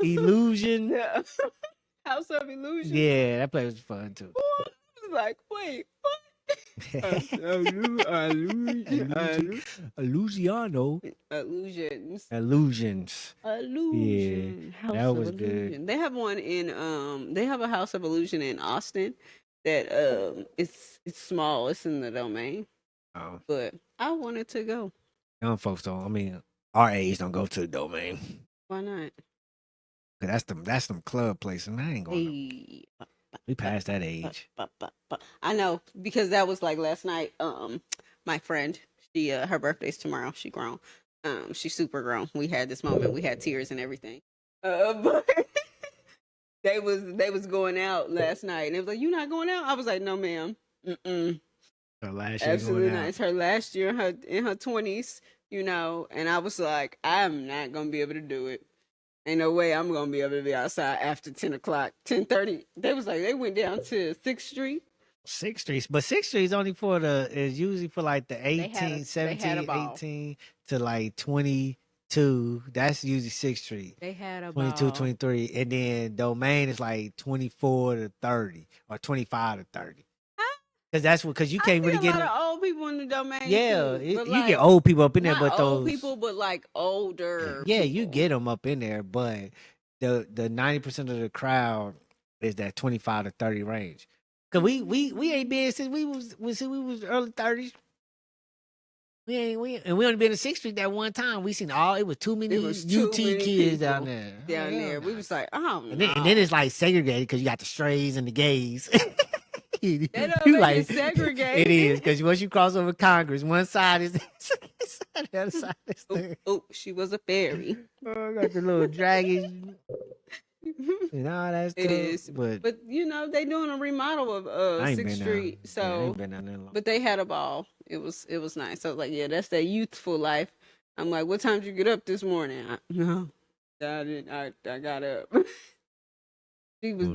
Speaker 3: illusion.
Speaker 2: Yeah. House of Illusion.
Speaker 3: Yeah, that place was fun too.
Speaker 2: I was like, wait, what?
Speaker 3: Luciano.
Speaker 2: Illusions.
Speaker 3: Illusions.
Speaker 2: Illusion. House
Speaker 3: that
Speaker 2: of
Speaker 3: was good.
Speaker 2: Illusion. They have one in they have a House of Illusion in Austin that it's small. It's in the Domain.
Speaker 3: Oh,
Speaker 2: But I wanted to go.
Speaker 3: young folks don't. I mean, our age don't go to the Domain.
Speaker 2: Why not?
Speaker 3: 'Cause that's them club places. Man, I ain't going.
Speaker 2: Hey.
Speaker 3: We passed that age.
Speaker 2: I know because that was like last night. My friend, she her birthday's tomorrow. She grown. She's super grown. We had this moment. We had tears and everything. But they was going out last night, and it was like, "You not going out?" I was like, "No, ma'am. Mm-mm.
Speaker 3: Her last year
Speaker 2: Absolutely
Speaker 3: going
Speaker 2: not.
Speaker 3: out.
Speaker 2: It's her last year in her 20s, you know." And I was like, "I'm not gonna be able to do it. Ain't no way I'm gonna be able to be outside after 10 o'clock, 10:30." They was like, they went down to 6th Street.
Speaker 3: 6th Street, but 6th Street is only is usually for like the 18,
Speaker 2: had a
Speaker 3: 17,
Speaker 2: ball.
Speaker 3: 18 to like 22. That's usually 6th Street.
Speaker 2: They had a
Speaker 3: 22,
Speaker 2: ball.
Speaker 3: 23. And then Domain is like 24 to 30 or 25 to 30. Because you can't really
Speaker 2: I see
Speaker 3: get
Speaker 2: a lot of old people in the Domain.
Speaker 3: Yeah,
Speaker 2: too, but
Speaker 3: you
Speaker 2: like,
Speaker 3: get old people up in there,
Speaker 2: not
Speaker 3: but
Speaker 2: old
Speaker 3: those
Speaker 2: people, but like older.
Speaker 3: yeah, you
Speaker 2: people.
Speaker 3: get them up in there, but the 90% of the crowd is that 25 to 30 range. Cause we ain't been since we was early 30s. We only been to 6th Street that one time. We seen it was too many
Speaker 2: It was too
Speaker 3: UT
Speaker 2: many
Speaker 3: kids
Speaker 2: people
Speaker 3: down there.
Speaker 2: down
Speaker 3: Oh,
Speaker 2: there. We
Speaker 3: nah.
Speaker 2: was like, oh,
Speaker 3: And then it's like segregated because you got the strays and the gays.
Speaker 2: That don't
Speaker 3: You
Speaker 2: make
Speaker 3: like
Speaker 2: it segregated.
Speaker 3: it is because once you cross over Congress, one side is this side, the other side is there.
Speaker 2: Oh, she was a fairy.
Speaker 3: Oh, got the little dragons and all that stuff.
Speaker 2: It is,
Speaker 3: but
Speaker 2: but you know they doing a remodel of
Speaker 3: I ain't
Speaker 2: Sixth
Speaker 3: been down.
Speaker 2: Street,
Speaker 3: Yeah, I
Speaker 2: so
Speaker 3: ain't been down there long.
Speaker 2: but they had a ball. It was nice. I was like, yeah, that's that youthful life. I'm like, what time did you get up this morning? No, I didn't. I got up. She was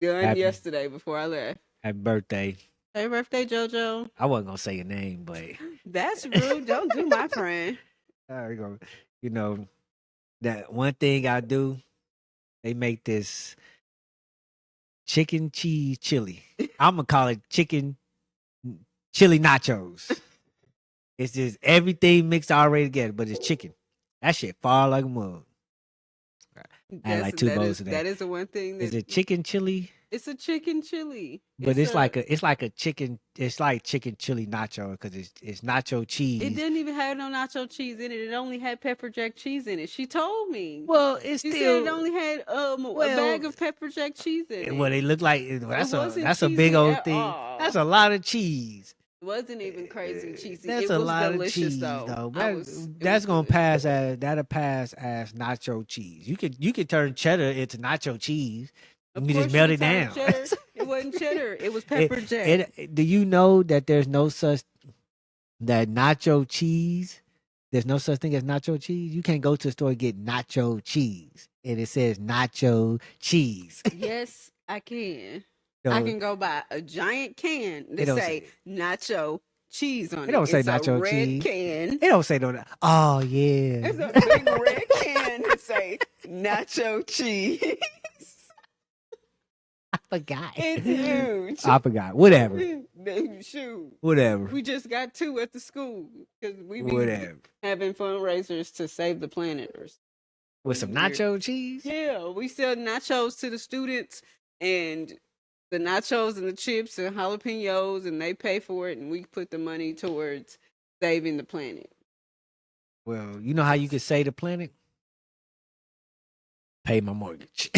Speaker 2: done
Speaker 3: Happy-
Speaker 2: yesterday before I left.
Speaker 3: Happy birthday.
Speaker 2: Happy birthday, JoJo.
Speaker 3: I wasn't gonna say your name, but
Speaker 2: That's rude. Don't do my friend.
Speaker 3: you know, that one thing I do, they make this chicken cheese chili. I'm gonna call it chicken chili nachos. It's just everything mixed already together, but it's chicken. That shit fall like a mug. I had like 2 bowls of that.
Speaker 2: That is the one thing.
Speaker 3: Is it chicken chili?
Speaker 2: It's a chicken chili.
Speaker 3: But it's like a chicken. It's like chicken chili nacho because it's nacho cheese.
Speaker 2: It didn't even have no nacho cheese in it. It only had pepper jack cheese in it. She told me.
Speaker 3: Well, it's
Speaker 2: she
Speaker 3: still.
Speaker 2: said it only had a bag of pepper jack cheese in it.
Speaker 3: Well, they look like that's a big
Speaker 2: cheesy
Speaker 3: old
Speaker 2: at
Speaker 3: thing.
Speaker 2: all.
Speaker 3: That's a lot of cheese.
Speaker 2: It wasn't even crazy cheesy.
Speaker 3: That's
Speaker 2: It
Speaker 3: a
Speaker 2: was
Speaker 3: lot
Speaker 2: delicious,
Speaker 3: of cheese,
Speaker 2: though.
Speaker 3: That's gonna pass as nacho cheese. You could turn cheddar into nacho cheese. You can just melt it down.
Speaker 2: Cheddar. It wasn't cheddar. It was pepper jack.
Speaker 3: Do you know that there's no such that nacho cheese? There's no such thing as nacho cheese. You can't go to the store and get nacho cheese, and it says nacho cheese.
Speaker 2: Yes, I can.
Speaker 3: So,
Speaker 2: I can go buy a giant can that say nacho cheese on it.
Speaker 3: It don't say
Speaker 2: it's
Speaker 3: nacho
Speaker 2: a red
Speaker 3: cheese.
Speaker 2: Can.
Speaker 3: It don't say no. Oh yeah.
Speaker 2: It's a big red can that say nacho cheese.
Speaker 3: I forgot.
Speaker 2: It's huge.
Speaker 3: I forgot. Whatever.
Speaker 2: Shoot.
Speaker 3: Whatever.
Speaker 2: We just got 2 at the school because we be
Speaker 3: Whatever.
Speaker 2: having fundraisers to save the planet or
Speaker 3: With some nacho cheese?
Speaker 2: Yeah, we sell nachos to the students and the nachos and the chips and jalapenos, and they pay for it, and we put the money towards saving the planet.
Speaker 3: Well, you know how you can save the planet? Pay my mortgage.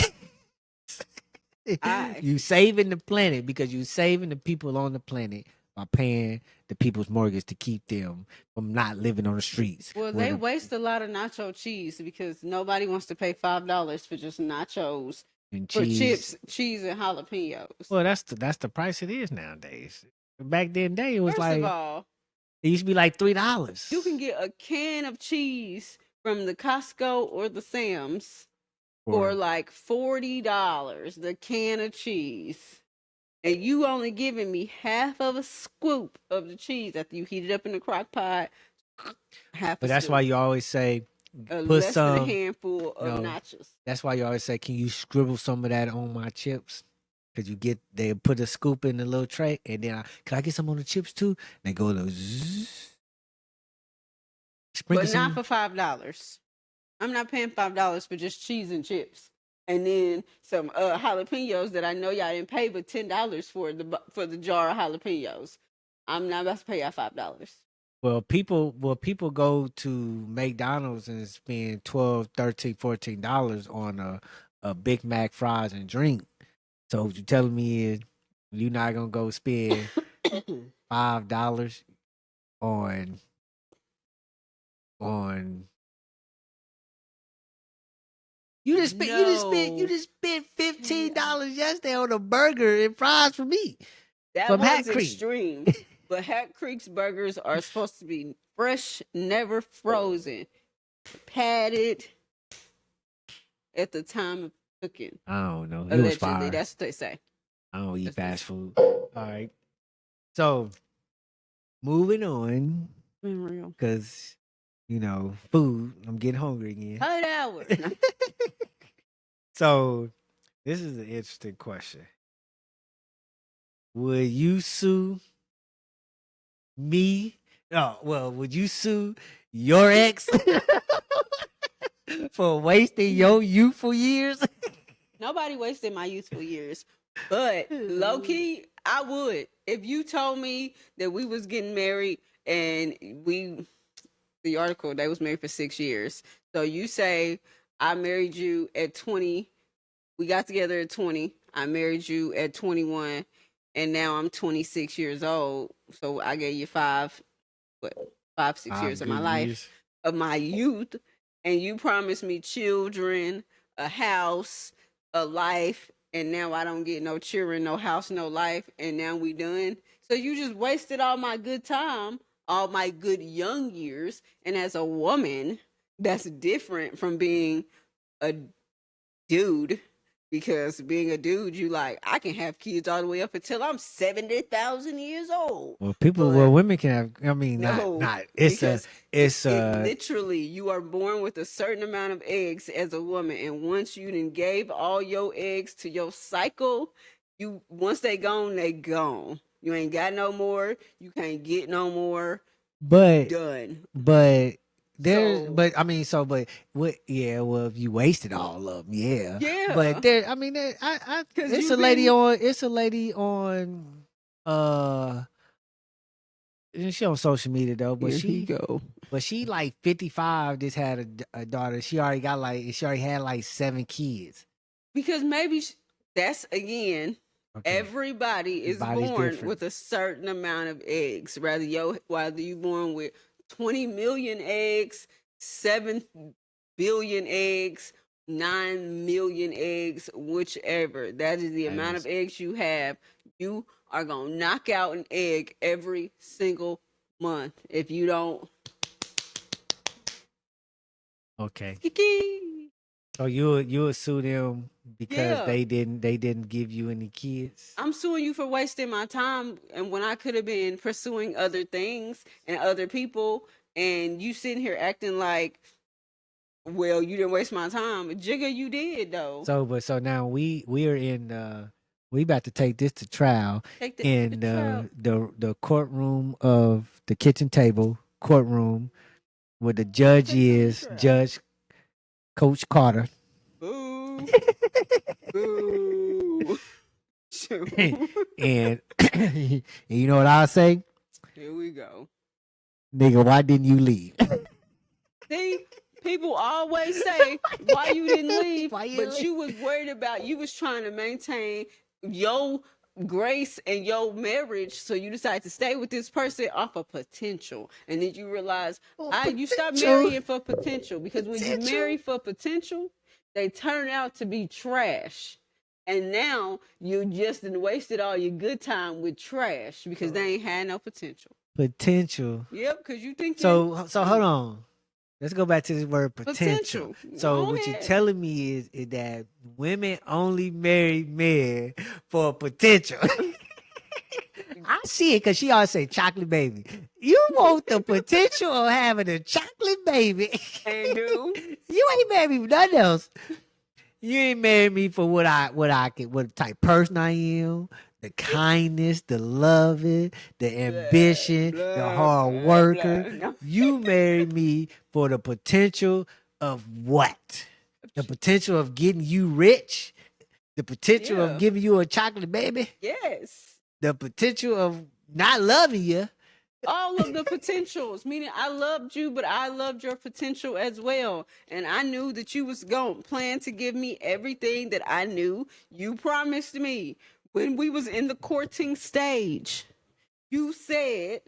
Speaker 3: You saving the planet because you saving the people on the planet by paying the people's mortgage to keep them from not living on the streets.
Speaker 2: Well, they waste a lot of nacho cheese because nobody wants to pay $5 for just nachos
Speaker 3: and
Speaker 2: for chips, cheese, and jalapenos.
Speaker 3: Well, that's the price it is nowadays. Back then, it was
Speaker 2: First of all,
Speaker 3: it used to be like $3.
Speaker 2: You can get a can of cheese from the Costco or the Sam's for like $40, the can of cheese. And you only giving me half of a scoop of the cheese after you heat it up in the crock pot.
Speaker 3: But that's why you always say put
Speaker 2: less
Speaker 3: some
Speaker 2: than a handful of nachos.
Speaker 3: That's why you always say, can you scribble some of that on my chips? Because they put a scoop in the little tray, and then can I get some on the chips too? And they go to zzz.
Speaker 2: But not for $5. I'm not paying $5 for just cheese and chips, and then some jalapenos that I know y'all didn't pay, but $10 for the jar of jalapenos. I'm not about to pay y'all $5.
Speaker 3: Well, people go to McDonald's and spend $12, $13, $14 on a Big Mac, fries, and drink. So what you're telling me is you're not gonna go spend $5 on you just spent $15 yesterday on a burger and fries for me.
Speaker 2: That
Speaker 3: from
Speaker 2: was
Speaker 3: Hat Creek.
Speaker 2: extreme. But Hat Creek's burgers are supposed to be fresh, never frozen, padded at the time of cooking.
Speaker 3: I don't know. It
Speaker 2: Allegedly,
Speaker 3: was fire.
Speaker 2: that's what they say.
Speaker 3: I don't eat fast food. All right. So, moving on.
Speaker 2: Been real.
Speaker 3: Because, food. I'm getting hungry again.
Speaker 2: 8 hours.
Speaker 3: So, this is an interesting question. Would you sue me? Oh, well, would you sue your ex for wasting your youthful years?
Speaker 2: Nobody wasted my youthful years. But low key, I would. If you told me that we was getting married and the article, they was married for 6 years. So you say, I married you at 20. We got together at 20. I married you at 21. and now I'm 26 years old. So I gave you 6 years of my
Speaker 3: good
Speaker 2: life,
Speaker 3: years.
Speaker 2: of my youth, and you promised me children, a house, a life, and now I don't get no children, no house, no life, and now we done. So you just wasted all my good time, all my good young years, and as a woman, that's different from being a dude, because being a dude, you like, I can have kids all the way up until I'm 70,000 years old.
Speaker 1: Well, women can have. I mean,
Speaker 2: No,
Speaker 1: not. It's
Speaker 2: because
Speaker 1: it's
Speaker 2: it literally, you are born with a certain amount of eggs as a woman, and once you done gave all your eggs to your cycle, once they gone, they gone. You ain't got no more. You can't get no more.
Speaker 1: but
Speaker 2: Done.
Speaker 1: but there's
Speaker 2: So
Speaker 1: but I mean but what well if you wasted all of them
Speaker 2: yeah,
Speaker 1: but there I mean I
Speaker 2: 'Cause
Speaker 1: it's
Speaker 2: you've
Speaker 1: a lady on uh she on social media though
Speaker 2: here he go.
Speaker 1: but she like 55 just had a daughter she already had like 7 kids.
Speaker 2: Because maybe that's again,
Speaker 1: Okay.
Speaker 2: everybody is
Speaker 1: Everybody's
Speaker 2: born
Speaker 1: different.
Speaker 2: with a certain amount of eggs. Whether you born with 20 million eggs, 7 billion eggs, 9 million eggs, whichever. That is the amount of eggs you have. You are gonna knock out an egg every single month. If you don't,
Speaker 1: Okay.
Speaker 2: kiki.
Speaker 1: So you sue them because
Speaker 2: Yeah.
Speaker 1: they didn't give you any kids?
Speaker 2: I'm suing you for wasting my time, and when I could have been pursuing other things and other people, and you sitting here acting like, well, you didn't waste my time. Jigga, you did though.
Speaker 1: So now we're in we about to take this to trial
Speaker 2: Take that to
Speaker 1: in
Speaker 2: the trial.
Speaker 1: the courtroom of the kitchen table courtroom where the judge
Speaker 2: Take something to
Speaker 1: is
Speaker 2: trial.
Speaker 1: Judge Coach Carter.
Speaker 2: Boo. Boo. Shoot.
Speaker 1: And you know what I'll say?
Speaker 2: Here we go.
Speaker 1: Nigga, why didn't you leave?
Speaker 2: See, people always say why you didn't leave,
Speaker 1: Why you
Speaker 2: but
Speaker 1: didn't leave?
Speaker 2: you was worried about, you was trying to maintain your grace and your marriage, so you decided to stay with this person off of potential, and then you realize you stop marrying for potential, because when you marry for potential, they turn out to be trash. And now you just wasted all your good time with trash because they ain't had no potential.
Speaker 1: Potential.
Speaker 2: Yep, because you think
Speaker 1: So hold on. Let's go back to this word potential. So
Speaker 2: Go
Speaker 1: what you're
Speaker 2: ahead.
Speaker 1: telling me is that women only marry men for potential. I see it because she always say chocolate baby. You want the potential of having a chocolate baby.
Speaker 2: And do
Speaker 1: You ain't married me for nothing else. You ain't married me for what type of person I am, the kindness, the loving, the ambition, the hard worker.
Speaker 2: No.
Speaker 1: You married me for the potential of what? The potential of getting you rich, the potential
Speaker 2: Yeah.
Speaker 1: of giving you a chocolate baby,
Speaker 2: Yes.
Speaker 1: the potential of not loving you.
Speaker 2: All of the potentials, meaning I loved you, but I loved your potential as well. And I knew that you was going to plan to give me everything that I knew you promised me. When we was in the courting stage, you said,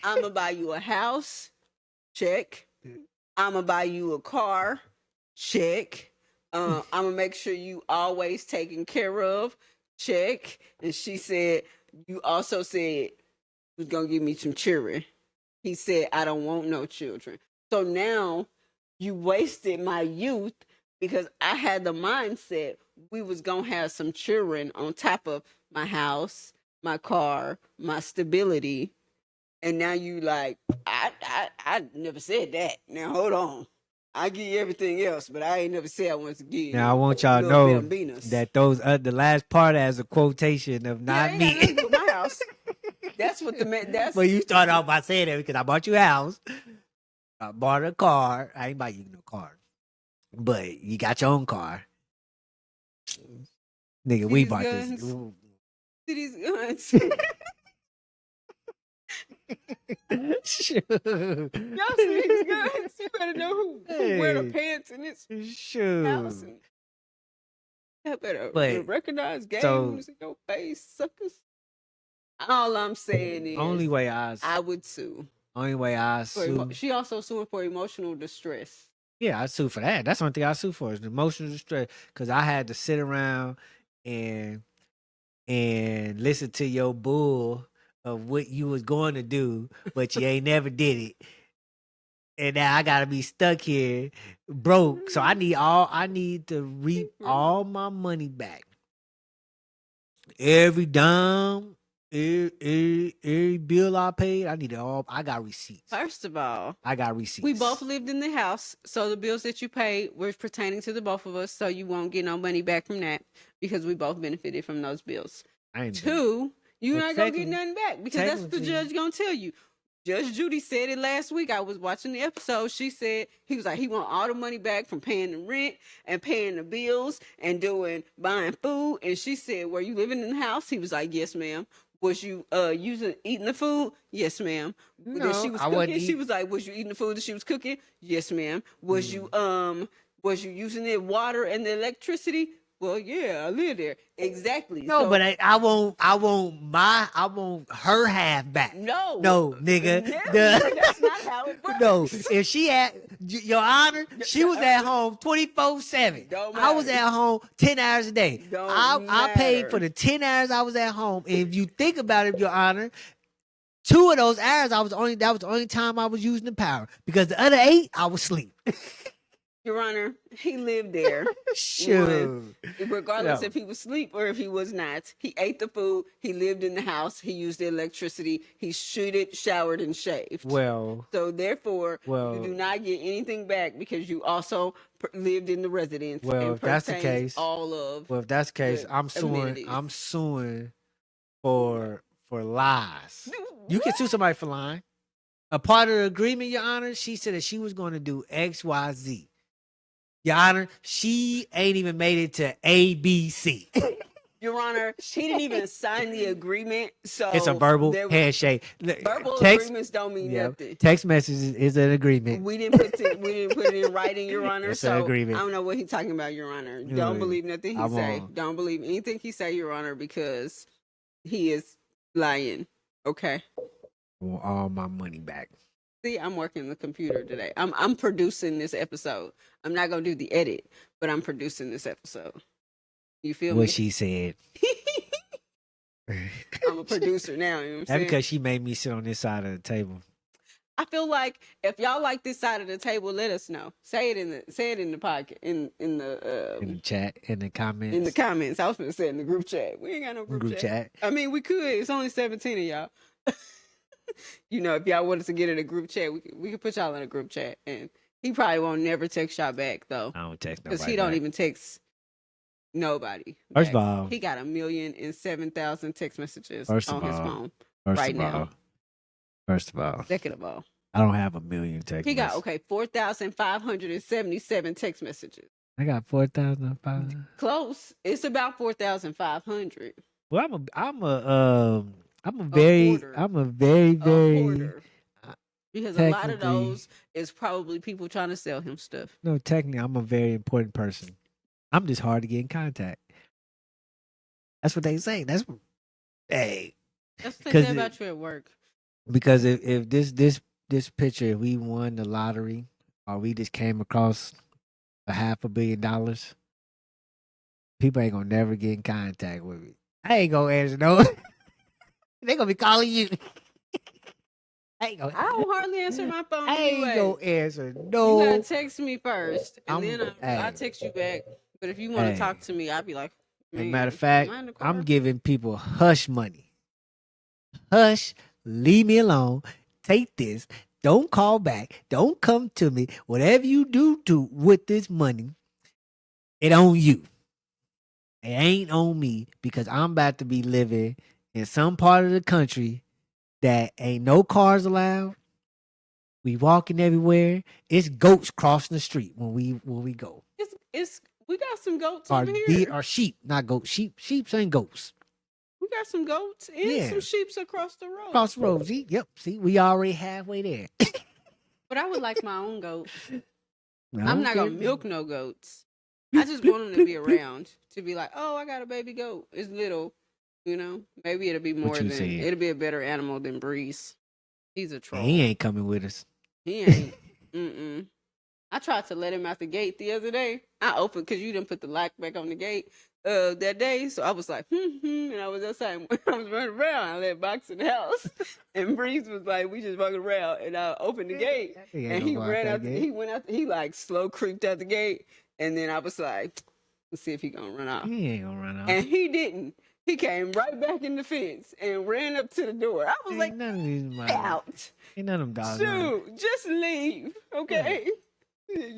Speaker 2: I'm going to buy you a house, check. I'm going to buy you a car, check. I'm going to make sure you always taken care of, check. And she said, you also said, was gonna give me some children. He said, I don't want no children. So now you wasted my youth, because I had the mindset we was gonna have some children on top of my house, my car, my stability. And now you like, I never said that. Now hold on. I give you everything else, but I ain't never said I want to give you.
Speaker 1: Now I want y'all to know that those the last part has a quotation of not me.
Speaker 2: Ain't got nothing to do with my house. That's what that's.
Speaker 1: Well, you start off by saying that because I bought you a house, I bought a car. I ain't buy you no car, but you got your own car, nigga. We bought this.
Speaker 2: See these guns.
Speaker 1: Shoot.
Speaker 2: Y'all see these guns? You better know who wear the pants in this house.
Speaker 1: Shoot.
Speaker 2: You better
Speaker 1: But,
Speaker 2: recognize games
Speaker 1: so-
Speaker 2: in your face, suckers. All I'm saying is,
Speaker 3: Only way
Speaker 2: I would sue.
Speaker 3: Only way I sue.
Speaker 2: She also suing for emotional distress.
Speaker 3: Yeah, I sue for that. That's the only thing I sue for is emotional distress. Because I had to sit around and listen to your bull of what you was going to do, but you ain't never did it. And now I gotta be stuck here broke. So I need to reap all my money back. Every dime, every bill I paid, I need it all. I got receipts.
Speaker 2: First of all,
Speaker 3: I got receipts.
Speaker 2: we both lived in the house, so the bills that you paid were pertaining to the both of us, so you won't get no money back from that because we both benefited from those bills. Two, you're not gonna get nothing back because that's what the judge gonna tell you. Judge Judy said it last week. I was watching the episode. She said he was like, he want all the money back from paying the rent and paying the bills and buying food. And she said, were you living in the house? He was like, yes, ma'am. Was you eating the food? Yes, ma'am.
Speaker 3: No,
Speaker 2: that she was cooking. She was like, was you eating the food that she was cooking? Yes, ma'am. Was you using the water and the electricity? Well, yeah, I live there. Exactly.
Speaker 3: No, so, but I want her half back.
Speaker 2: No,
Speaker 3: nigga.
Speaker 2: That's not how it works.
Speaker 3: No, if she had, Your Honor, she was at home 24/7. I was at home 10 hours a day. I paid for the 10 hours I was at home. And if you think about it, Your Honor, 2 of those hours that was the only time I was using the power because the other 8 I was asleep.
Speaker 2: Your Honor, he lived there.
Speaker 3: Sure.
Speaker 2: Regardless if he was asleep or if he was not. He ate the food. He lived in the house. He used the electricity. He showered, and shaved.
Speaker 3: Well.
Speaker 2: So therefore, you do not get anything back because you also lived in the residence.
Speaker 3: Well, if that's the case,
Speaker 2: if
Speaker 3: that's the case, I'm suing for lies. You can sue somebody for lying. A part of the agreement, Your Honor, she said that she was going to do X, Y, Z. Your Honor, she ain't even made it to ABC.
Speaker 2: Your Honor, he didn't even sign the agreement. So
Speaker 3: it's a verbal handshake.
Speaker 2: Verbal agreements don't mean nothing.
Speaker 3: Text messages is an agreement.
Speaker 2: We didn't put it in writing, Your Honor.
Speaker 3: It's an agreement.
Speaker 2: I don't know what he's talking about, Your Honor. Don't believe nothing he say. Don't believe anything he say, Your Honor, because he is lying. Okay.
Speaker 3: I want all my money back.
Speaker 2: See, I'm working the computer today. I'm producing this episode. I'm not gonna do the edit, but I'm producing this episode. You feel me?
Speaker 3: What she said.
Speaker 2: I'm a producer now. You know what I'm saying?
Speaker 3: That's because she made me sit on this side of the table.
Speaker 2: I feel like if y'all like this side of the table, let us know. Say it in the podcast, in the
Speaker 3: chat, in the comments.
Speaker 2: In the comments. I was gonna say it in the group chat. We ain't got no group chat. I mean, we could. It's only 17 of y'all. You know, if y'all want us to get in a group chat, we could put y'all in a group chat. And he probably won't never text y'all back though.
Speaker 3: I don't text nobody.
Speaker 2: Because he don't even text nobody.
Speaker 3: First of all,
Speaker 2: he got 1,007,000 text messages on his phone right now.
Speaker 3: First of all.
Speaker 2: Second of all.
Speaker 3: I don't have 1 million text messages.
Speaker 2: He got 4,577 text messages.
Speaker 3: I got 4,500.
Speaker 2: Close. It's about 4,500.
Speaker 3: Well, I'm a very
Speaker 2: hoarder. Because a lot of those is probably people trying to sell him stuff.
Speaker 3: No, technically, I'm a very important person. I'm just hard to get in contact. That's what they say. That's what they say
Speaker 2: about you at work.
Speaker 3: Because if this picture, if we won the lottery or we just came across $500 million, people ain't gonna never get in contact with me. I ain't gonna answer no. They gonna be calling you.
Speaker 2: I don't hardly answer my phone anyway.
Speaker 3: I ain't gonna answer no.
Speaker 2: You gotta text me first, and then I'll text you back. But if you want to talk to me, I'll be like,
Speaker 3: matter of fact, I'm giving people hush money. Hush, leave me alone. Take this. Don't call back. Don't come to me. Whatever you do with this money, it on you. It ain't on me because I'm about to be living in some part of the country that ain't no cars allowed. We walking everywhere. It's goats crossing the street when we go.
Speaker 2: We got some goats over here.
Speaker 3: Or sheep, not goats. Sheep ain't goats.
Speaker 2: We got some goats and some sheeps across the road.
Speaker 3: Across the road. See, we already halfway there.
Speaker 2: But I would like my own goat. I'm not gonna milk no goats. I just want them to be around to be like, oh, I got a baby goat. It's little. You know, maybe it'll be
Speaker 3: What
Speaker 2: more
Speaker 3: you
Speaker 2: than
Speaker 3: said?
Speaker 2: it'll be a better animal than Breeze. He's a
Speaker 3: And
Speaker 2: troll.
Speaker 3: he ain't coming with us.
Speaker 2: He ain't. Mm-mm. I tried to let him out the gate the other day. I opened because you didn't put the lock back on the gate that day. So I was like, and I was outside. I was running around. I let Box in the house, and Breeze was like, we just walking around, and I opened the gate, and he ran out. He went out. He like slow creeped out the gate, and then I was like, let's see if he gonna run off.
Speaker 3: He ain't gonna run off.
Speaker 2: And he didn't. He came right back in the fence and ran up to the door. I was like,
Speaker 3: none of these
Speaker 2: "Get out.
Speaker 3: Ain't none of them dogs.
Speaker 2: Shoot, just leave, okay?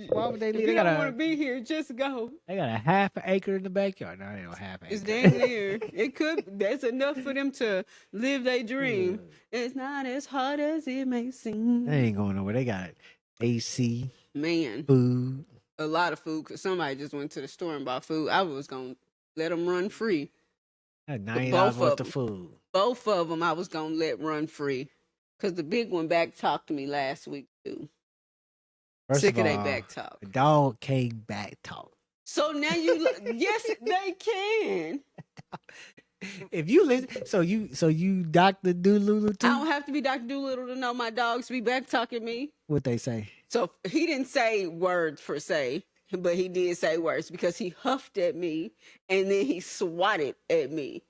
Speaker 3: Why would they leave?
Speaker 2: If
Speaker 3: They
Speaker 2: you
Speaker 3: got
Speaker 2: don't want to be here, just go.
Speaker 3: They got a half an acre in the backyard. No, they don't half an
Speaker 2: It's
Speaker 3: acre.
Speaker 2: damn near. It could. That's enough for them to live their dream. It's not as hard as it may seem.
Speaker 3: They ain't going nowhere. They got AC,
Speaker 2: Man,
Speaker 3: food.
Speaker 2: a lot of food. Cause somebody just went to the store and bought food. I was gonna let them run free.
Speaker 3: That $90 worth of food.
Speaker 2: Both of them, I was gonna let run free. Cause the big one back talked to me last week too.
Speaker 3: First
Speaker 2: Sick of
Speaker 3: all,
Speaker 2: their back talk.
Speaker 3: The dog can't back talk.
Speaker 2: So now you, yes, they can.
Speaker 3: If you listen, so you Dr. Doolittle too?
Speaker 2: I don't have to be Dr. Doolittle to know my dogs be back talking me.
Speaker 3: What they say?
Speaker 2: So he didn't say words per se, but he did say words because he huffed at me and then he swatted at me.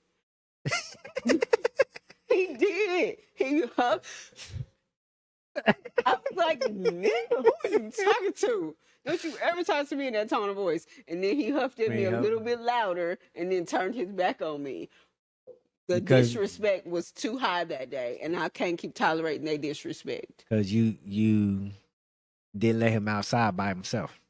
Speaker 2: He did. He huffed. I was like, nigga, who are you talking to? Don't you ever talk to me in that tone of voice. And then he huffed at me a little bit louder and then turned his back on me. The disrespect was too high that day, and I can't keep tolerating their disrespect.
Speaker 3: Because you didn't let him outside by himself.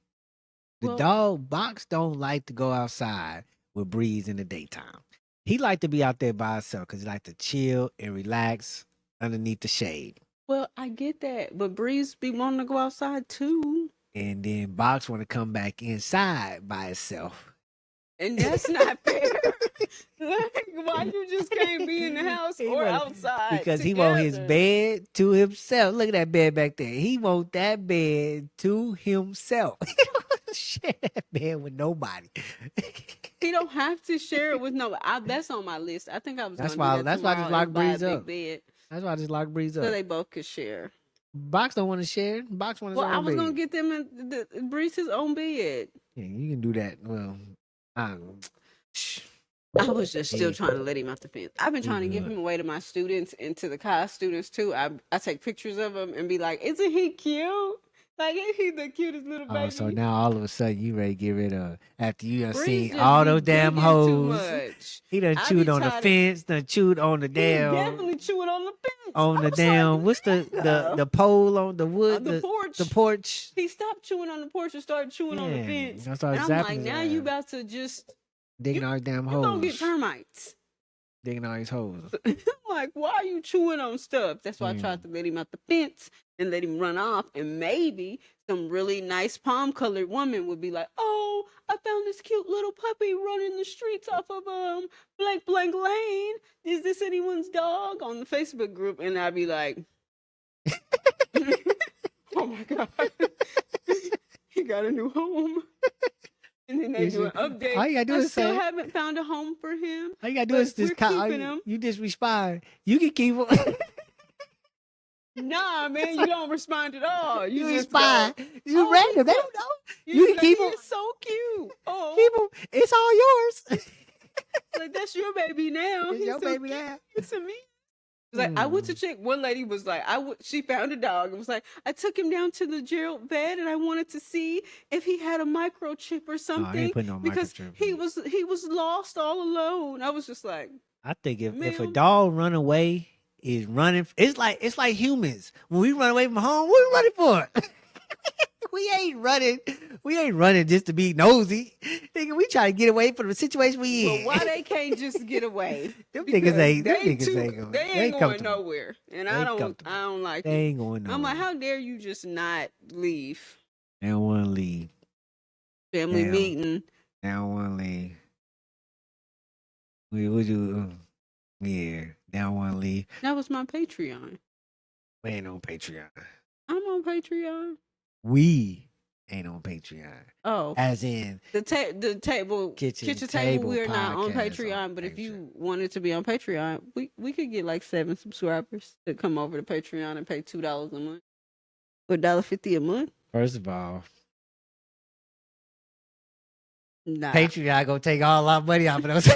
Speaker 3: The dog Box don't like to go outside with Breeze in the daytime. He like to be out there by himself because he like to chill and relax underneath the shade.
Speaker 2: Well, I get that, but Breeze be wanting to go outside too.
Speaker 3: And then Box want to come back inside by himself.
Speaker 2: And that's not fair. Like, why you just can't be in the house or outside?
Speaker 3: Because he want his bed to himself. Look at that bed back there. He want that bed to himself. He don't want to share that bed with nobody.
Speaker 2: He don't have to share it with nobody. That's on my list. I think I was.
Speaker 3: That's why I just locked Breeze up.
Speaker 2: Bed.
Speaker 3: That's why I just locked Breeze up.
Speaker 2: So they both could share.
Speaker 3: Box don't want to share. Box want his own bed.
Speaker 2: Well, I was gonna get them in Breeze his own bed.
Speaker 3: Yeah, you can do that. Well,
Speaker 2: I was just still trying to let him out the fence. I've been trying to give him away to my students and to the college students too. I take pictures of him and be like, "Isn't he cute? Like, ain't he the cutest little baby?"
Speaker 3: Oh, so now all of a sudden you ready to get rid of after you done seen all those damn hoes. He done chewed on the fence, done chewed on the damn.
Speaker 2: He definitely chewed on the fence.
Speaker 3: On the damn, like, what's the pole on the wood?
Speaker 2: The porch.
Speaker 3: The porch.
Speaker 2: He stopped chewing on the porch and started chewing on the fence. And I'm like, now you about to just
Speaker 3: digging all these damn holes.
Speaker 2: You gonna get termites.
Speaker 3: Digging all these holes.
Speaker 2: I'm like, why are you chewing on stuff? That's why I tried to let him out the fence and let him run off. And maybe some really nice palm-colored woman would be like, "Oh, I found this cute little puppy running the streets off of blank blank lane. Is this anyone's dog?" On the Facebook group, and I'd be like, "Oh my god, he got a new home." And then they do an update. All you gotta do is still haven't found a home for him.
Speaker 3: All you gotta do is just you just respond. You can keep him.
Speaker 2: Nah, man, you don't respond at all. You just
Speaker 3: respond. You random. They don't know. You can keep him.
Speaker 2: It's so cute. Oh,
Speaker 3: keep him. It's all yours.
Speaker 2: Like, that's your baby now.
Speaker 3: It's your baby now.
Speaker 2: It's a me. It's like, I went to check. One lady was like, she found a dog and was like, I took him down to the Gerald vet and I wanted to see if he had a microchip or something.
Speaker 3: No
Speaker 2: because he was lost all alone. I was just like,
Speaker 3: I think if a dog run away is running, it's like humans. When we run away from home, what are we running for? We ain't running just to be nosy. Nigga, we try to get away from the situation we in.
Speaker 2: But why they can't just get away?
Speaker 3: Them niggas ain't
Speaker 2: they ain't going nowhere. And I don't like
Speaker 3: they ain't going nowhere.
Speaker 2: I'm like, how dare you just not leave?
Speaker 3: They don't want to leave.
Speaker 2: Family meeting.
Speaker 3: They don't want to leave. Would you? Yeah, they don't want to leave.
Speaker 2: That was my Patreon.
Speaker 3: We ain't on Patreon.
Speaker 2: I'm on Patreon.
Speaker 3: We ain't on Patreon.
Speaker 2: Oh,
Speaker 3: As in
Speaker 2: the table
Speaker 3: Kitchen
Speaker 2: table.
Speaker 3: Table
Speaker 2: We are not on
Speaker 3: podcast
Speaker 2: Patreon,
Speaker 3: on
Speaker 2: but if
Speaker 3: Patreon.
Speaker 2: you wanted to be on Patreon, we could get like 7 subscribers to come over to Patreon and pay $2 a month or $1.50 a month.
Speaker 3: First of all,
Speaker 2: Nah,
Speaker 3: Patreon gonna take all our money off of those.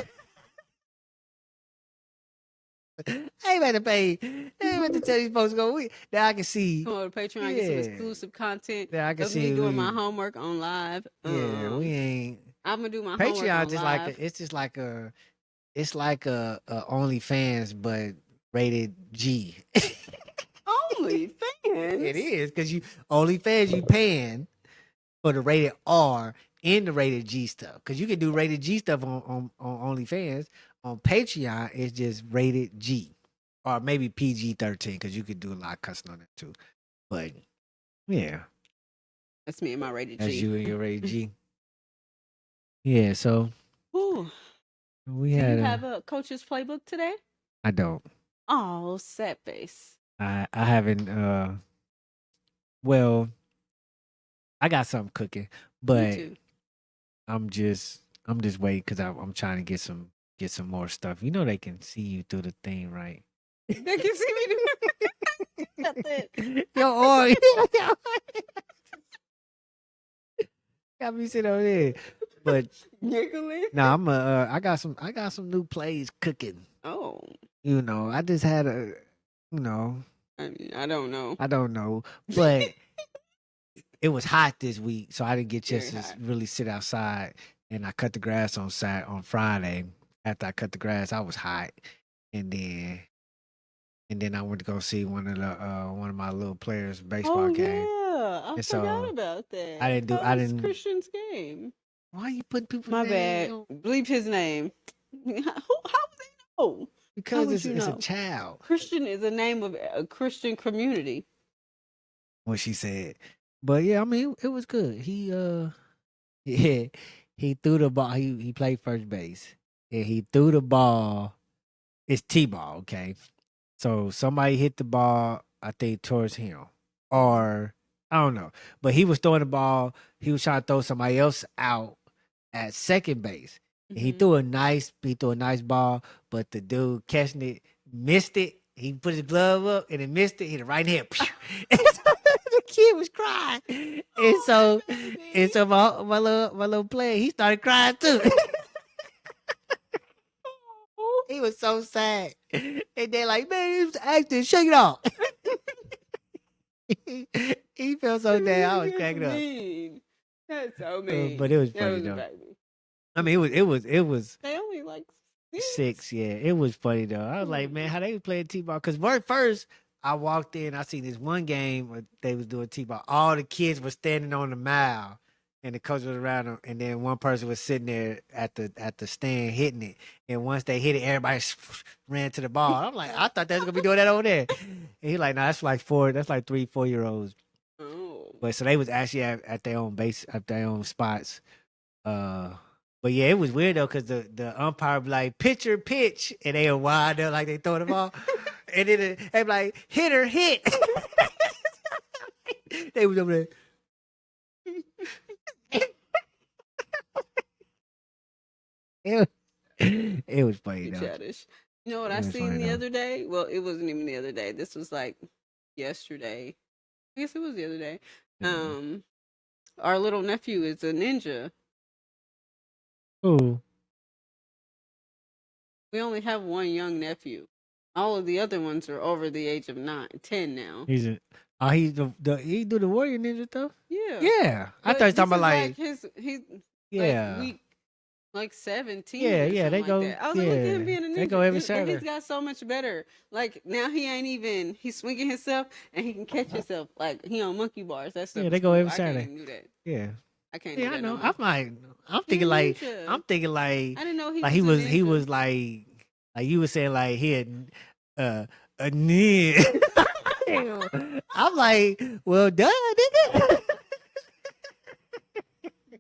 Speaker 3: I ain't about to pay. I ain't about to tell these folks go. Now I can see.
Speaker 2: come over to Patreon, get some
Speaker 3: Yeah.
Speaker 2: exclusive content
Speaker 3: Now I can
Speaker 2: of
Speaker 3: see.
Speaker 2: me doing my homework on live.
Speaker 3: Yeah, we ain't.
Speaker 2: I'm gonna do my homework
Speaker 3: Patreon
Speaker 2: on
Speaker 3: just
Speaker 2: live.
Speaker 3: it's like a OnlyFans but rated G.
Speaker 2: Only fans.
Speaker 3: It is because you OnlyFans you paying for the rated R and the rated G stuff. Because you can do rated G stuff on OnlyFans. On Patreon, it's just rated G. Or maybe PG-13, because you could do a lot of cussing on it too. But yeah.
Speaker 2: That's me and my rated G.
Speaker 3: That's you and your rated G. Yeah, so
Speaker 2: Ooh.
Speaker 3: we
Speaker 2: Do
Speaker 3: had
Speaker 2: you have a coach's playbook today?
Speaker 3: I don't.
Speaker 2: Oh, sad face.
Speaker 3: I haven't well, I got something cooking,
Speaker 2: Me
Speaker 3: but
Speaker 2: too.
Speaker 3: I'm just waiting because I'm trying to get some more stuff. You know they can see you through the thing, right?
Speaker 2: They can see me do Got that.
Speaker 3: Yo, got me sitting over there. But
Speaker 2: Giggling.
Speaker 3: no, I got some new plays cooking.
Speaker 2: Oh,
Speaker 3: You know, I just had I
Speaker 2: mean, I don't know.
Speaker 3: don't know, but it was hot this week, so I didn't get a chance
Speaker 2: Very
Speaker 3: to
Speaker 2: hot.
Speaker 3: really sit outside. And I cut the grass on Friday. After I cut the grass, I was hot, and then I went to go see one of my little players baseball game.
Speaker 2: Yeah, I
Speaker 3: And
Speaker 2: forgot
Speaker 3: so,
Speaker 2: about that.
Speaker 3: I didn't do-
Speaker 2: How
Speaker 3: I
Speaker 2: was
Speaker 3: didn't-
Speaker 2: Christian's game?
Speaker 3: Why you putting people?
Speaker 2: My bad. Bleep his name. How would they know?
Speaker 3: Because
Speaker 2: would
Speaker 3: it's,
Speaker 2: you
Speaker 3: it's a
Speaker 2: know?
Speaker 3: child.
Speaker 2: Christian is a name of a Christian community.
Speaker 3: What she said, but yeah, I mean it was good. Yeah, he threw the ball. He played first base, and he threw the ball. It's T-ball, okay. So somebody hit the ball, I think, towards him, or I don't know. But he was throwing the ball. He was trying to throw somebody else out at second base. And he threw a nice ball, but the dude catching it missed it. He put his glove up and it missed it. Hit it right in the head. And so the kid was crying, and so my little player, he started crying too. He was so sad. And they're like, man, he was acting, shake it off. He felt so bad. I was cracking up.
Speaker 2: Mean. That's so mean.
Speaker 3: But it was
Speaker 2: That
Speaker 3: funny
Speaker 2: was a
Speaker 3: though.
Speaker 2: baby.
Speaker 3: I mean, it was
Speaker 2: They only like
Speaker 3: 6. Yeah, it was funny though. I was like, man, how they was playing T-ball? Because first I walked in, I seen this one game where they was doing T-ball. All the kids were standing on the mound, and the coach was around them, and then one person was sitting there at the stand hitting it. And once they hit it, everybody ran to the ball. I'm like, I thought they was gonna be doing that over there. And he like, nah, that's like 3, 4-year-olds.
Speaker 2: Oh.
Speaker 3: But so they was actually at their own base, at their own spots. But yeah, it was weird though, because the umpire be like, pitcher, pitch, and they were wild up like they throw the ball. And then they be like, hitter, hit. They was over there. It was funny though.
Speaker 2: Childish. You know what
Speaker 3: It
Speaker 2: I
Speaker 3: was
Speaker 2: seen
Speaker 3: funny,
Speaker 2: the
Speaker 3: though.
Speaker 2: other day? Well, it wasn't even the other day. This was like yesterday. I guess it was the other day. Our little nephew is a ninja.
Speaker 3: Ooh.
Speaker 2: We only have one young nephew. All of the other ones are over the age of 10 now.
Speaker 3: He's he do the warrior ninja stuff?
Speaker 2: Yeah.
Speaker 3: Yeah. I
Speaker 2: But
Speaker 3: thought you
Speaker 2: this
Speaker 3: talking about
Speaker 2: is he's
Speaker 3: yeah.
Speaker 2: like week like 17.
Speaker 3: Yeah,
Speaker 2: or
Speaker 3: yeah,
Speaker 2: something
Speaker 3: they
Speaker 2: like
Speaker 3: go-
Speaker 2: that. I was like, look at him
Speaker 3: yeah,
Speaker 2: being a ninja.
Speaker 3: they go every
Speaker 2: And
Speaker 3: Saturday.
Speaker 2: he's got so much better. Like now he's swinging himself and he can catch himself. Like he on monkey bars. That stuff.
Speaker 3: Yeah,
Speaker 2: is
Speaker 3: they go
Speaker 2: cool.
Speaker 3: every
Speaker 2: I
Speaker 3: Saturday.
Speaker 2: can't even do that.
Speaker 3: Yeah.
Speaker 2: I can't do
Speaker 3: Yeah,
Speaker 2: that.
Speaker 3: I know.
Speaker 2: No more.
Speaker 3: I'm thinking like
Speaker 2: ninja.
Speaker 3: I'm thinking like
Speaker 2: I didn't know
Speaker 3: like
Speaker 2: he was a
Speaker 3: he
Speaker 2: ninja.
Speaker 3: was like you were saying like he had a ninja. I'm like, well, duh, nigga.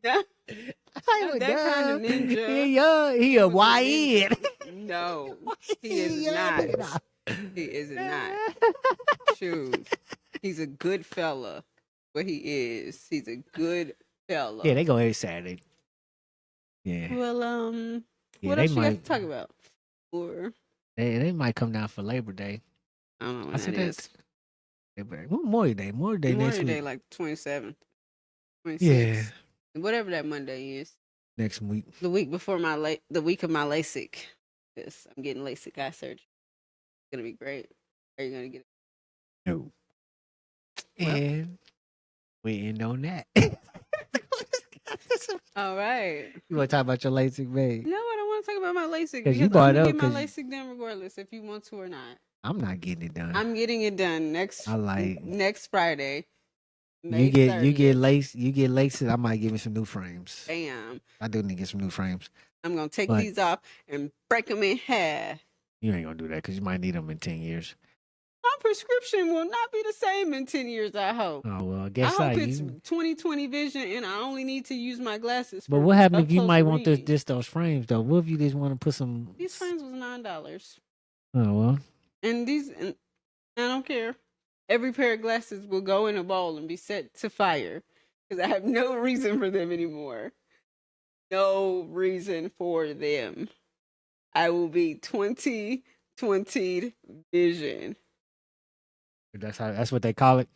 Speaker 2: Not
Speaker 3: Like,
Speaker 2: that kind of
Speaker 3: duh.
Speaker 2: ninja.
Speaker 3: He a
Speaker 2: was a
Speaker 3: YN.
Speaker 2: No, he is not. He is not. Shoes. He's a good fella. what he is. He's a good fellow.
Speaker 3: Yeah, they go every Saturday. Yeah.
Speaker 2: Well,
Speaker 3: Yeah,
Speaker 2: what
Speaker 3: they
Speaker 2: else you got
Speaker 3: might.
Speaker 2: to talk about? Or
Speaker 3: They might come down for Labor Day.
Speaker 2: I don't know when
Speaker 3: I said
Speaker 2: that is.
Speaker 3: Memorial Day. Memorial Day next
Speaker 2: Memorial Day,
Speaker 3: week.
Speaker 2: like 27th, 26th.
Speaker 3: Yeah,
Speaker 2: Whatever that Monday is.
Speaker 3: next week.
Speaker 2: The week before the week of my LASIK. Yes, I'm getting LASIK eye surgery. It's gonna be great. Are you gonna get it?
Speaker 3: No.
Speaker 2: Well.
Speaker 3: And we end on that.
Speaker 2: All right.
Speaker 3: You want to talk about your LASIK, babe?
Speaker 2: No, I don't want to talk about my LASIK
Speaker 3: 'Cause you
Speaker 2: because
Speaker 3: brought
Speaker 2: I'm
Speaker 3: it
Speaker 2: gonna
Speaker 3: up
Speaker 2: get my
Speaker 3: 'cause-
Speaker 2: LASIK done regardless if you want to or not.
Speaker 3: I'm not getting it done.
Speaker 2: I'm getting it done next Friday. May
Speaker 3: You get
Speaker 2: 30th.
Speaker 3: you get LASIK. I might give me some new frames.
Speaker 2: Bam.
Speaker 3: I do need to get some new frames.
Speaker 2: I'm gonna take
Speaker 3: But-
Speaker 2: these off and break them in half.
Speaker 3: You ain't gonna do that because you might need them in 10 years.
Speaker 2: My prescription will not be the same in 10 years, I hope.
Speaker 3: Oh well, I
Speaker 2: I
Speaker 3: guess
Speaker 2: hope it's 20/20 vision and I only need to use my glasses.
Speaker 3: But
Speaker 2: for
Speaker 3: what happened
Speaker 2: up
Speaker 3: if you
Speaker 2: close
Speaker 3: might want
Speaker 2: reading.
Speaker 3: those frames though? What if you just want to put some?
Speaker 2: These frames was $9.
Speaker 3: Oh well.
Speaker 2: And I don't care. Every pair of glasses will go in a bowl and be set to fire because I have no reason for them anymore. No reason for them. I will be 20/20 vision.
Speaker 3: That's what they call it.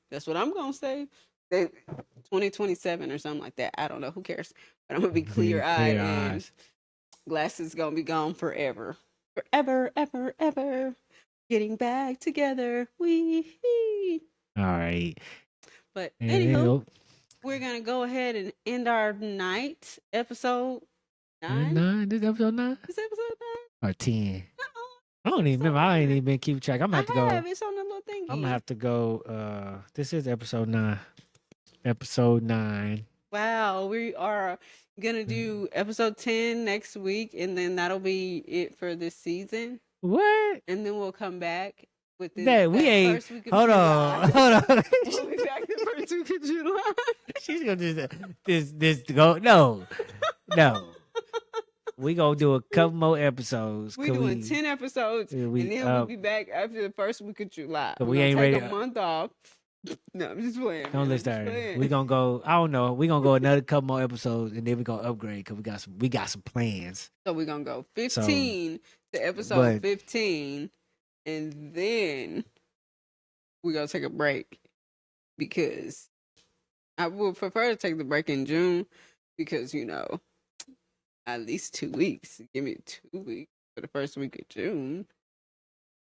Speaker 2: That's what I'm gonna say. 2027 or something like that. I don't know. Who cares? But I'm gonna be clear eyed and glasses gonna be gone forever, forever, ever, ever. Getting back together. Wee.
Speaker 3: All right.
Speaker 2: But anywho, we're gonna go ahead and end our night episode 9.
Speaker 3: This episode 9
Speaker 2: Is episode
Speaker 3: or 10?
Speaker 2: Uh-uh.
Speaker 3: I don't even remember. I ain't even been keeping track. I'm gonna have to go.
Speaker 2: It's on the little thingy.
Speaker 3: I'm gonna have to go. This is episode 9. Episode 9.
Speaker 2: Wow, we are gonna do episode 10 next week, and then that'll be it for this season.
Speaker 3: What?
Speaker 2: And then we'll come back with this.
Speaker 3: That we ain't.
Speaker 2: First week of
Speaker 3: Hold on.
Speaker 2: July. We'll be back the first week of July.
Speaker 3: She's gonna this go. No. We gonna do a couple more episodes.
Speaker 2: We're doing 10 episodes, and then we'll be back after the first week of July.
Speaker 3: We ain't ready.
Speaker 2: Take a month off. No, I'm just playing.
Speaker 3: Don't listen to her. We gonna go. I don't know. We gonna go another couple more episodes, and then we gonna upgrade because we got some plans.
Speaker 2: So we're gonna go 15 to episode 15, and then we're gonna take a break because I would prefer to take the break in June because at least 2 weeks. Give me 2 weeks for the first week of June.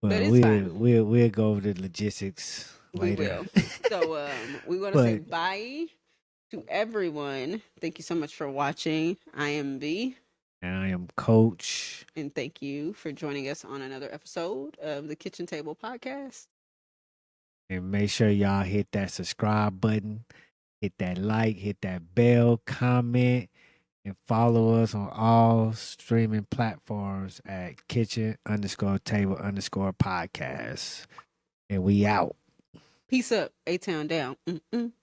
Speaker 3: Well,
Speaker 2: but it's fine.
Speaker 3: We'll go over the logistics later.
Speaker 2: We will. So we want to say bye to everyone. Thank you so much for watching. I am V.
Speaker 3: And I am Coach.
Speaker 2: And thank you for joining us on another episode of the Kitchen Table Podcast.
Speaker 3: And make sure y'all hit that subscribe button, hit that like, hit that bell, comment, and follow us on all streaming platforms at kitchen_table_podcast. And we out.
Speaker 2: Peace up. A-Town down.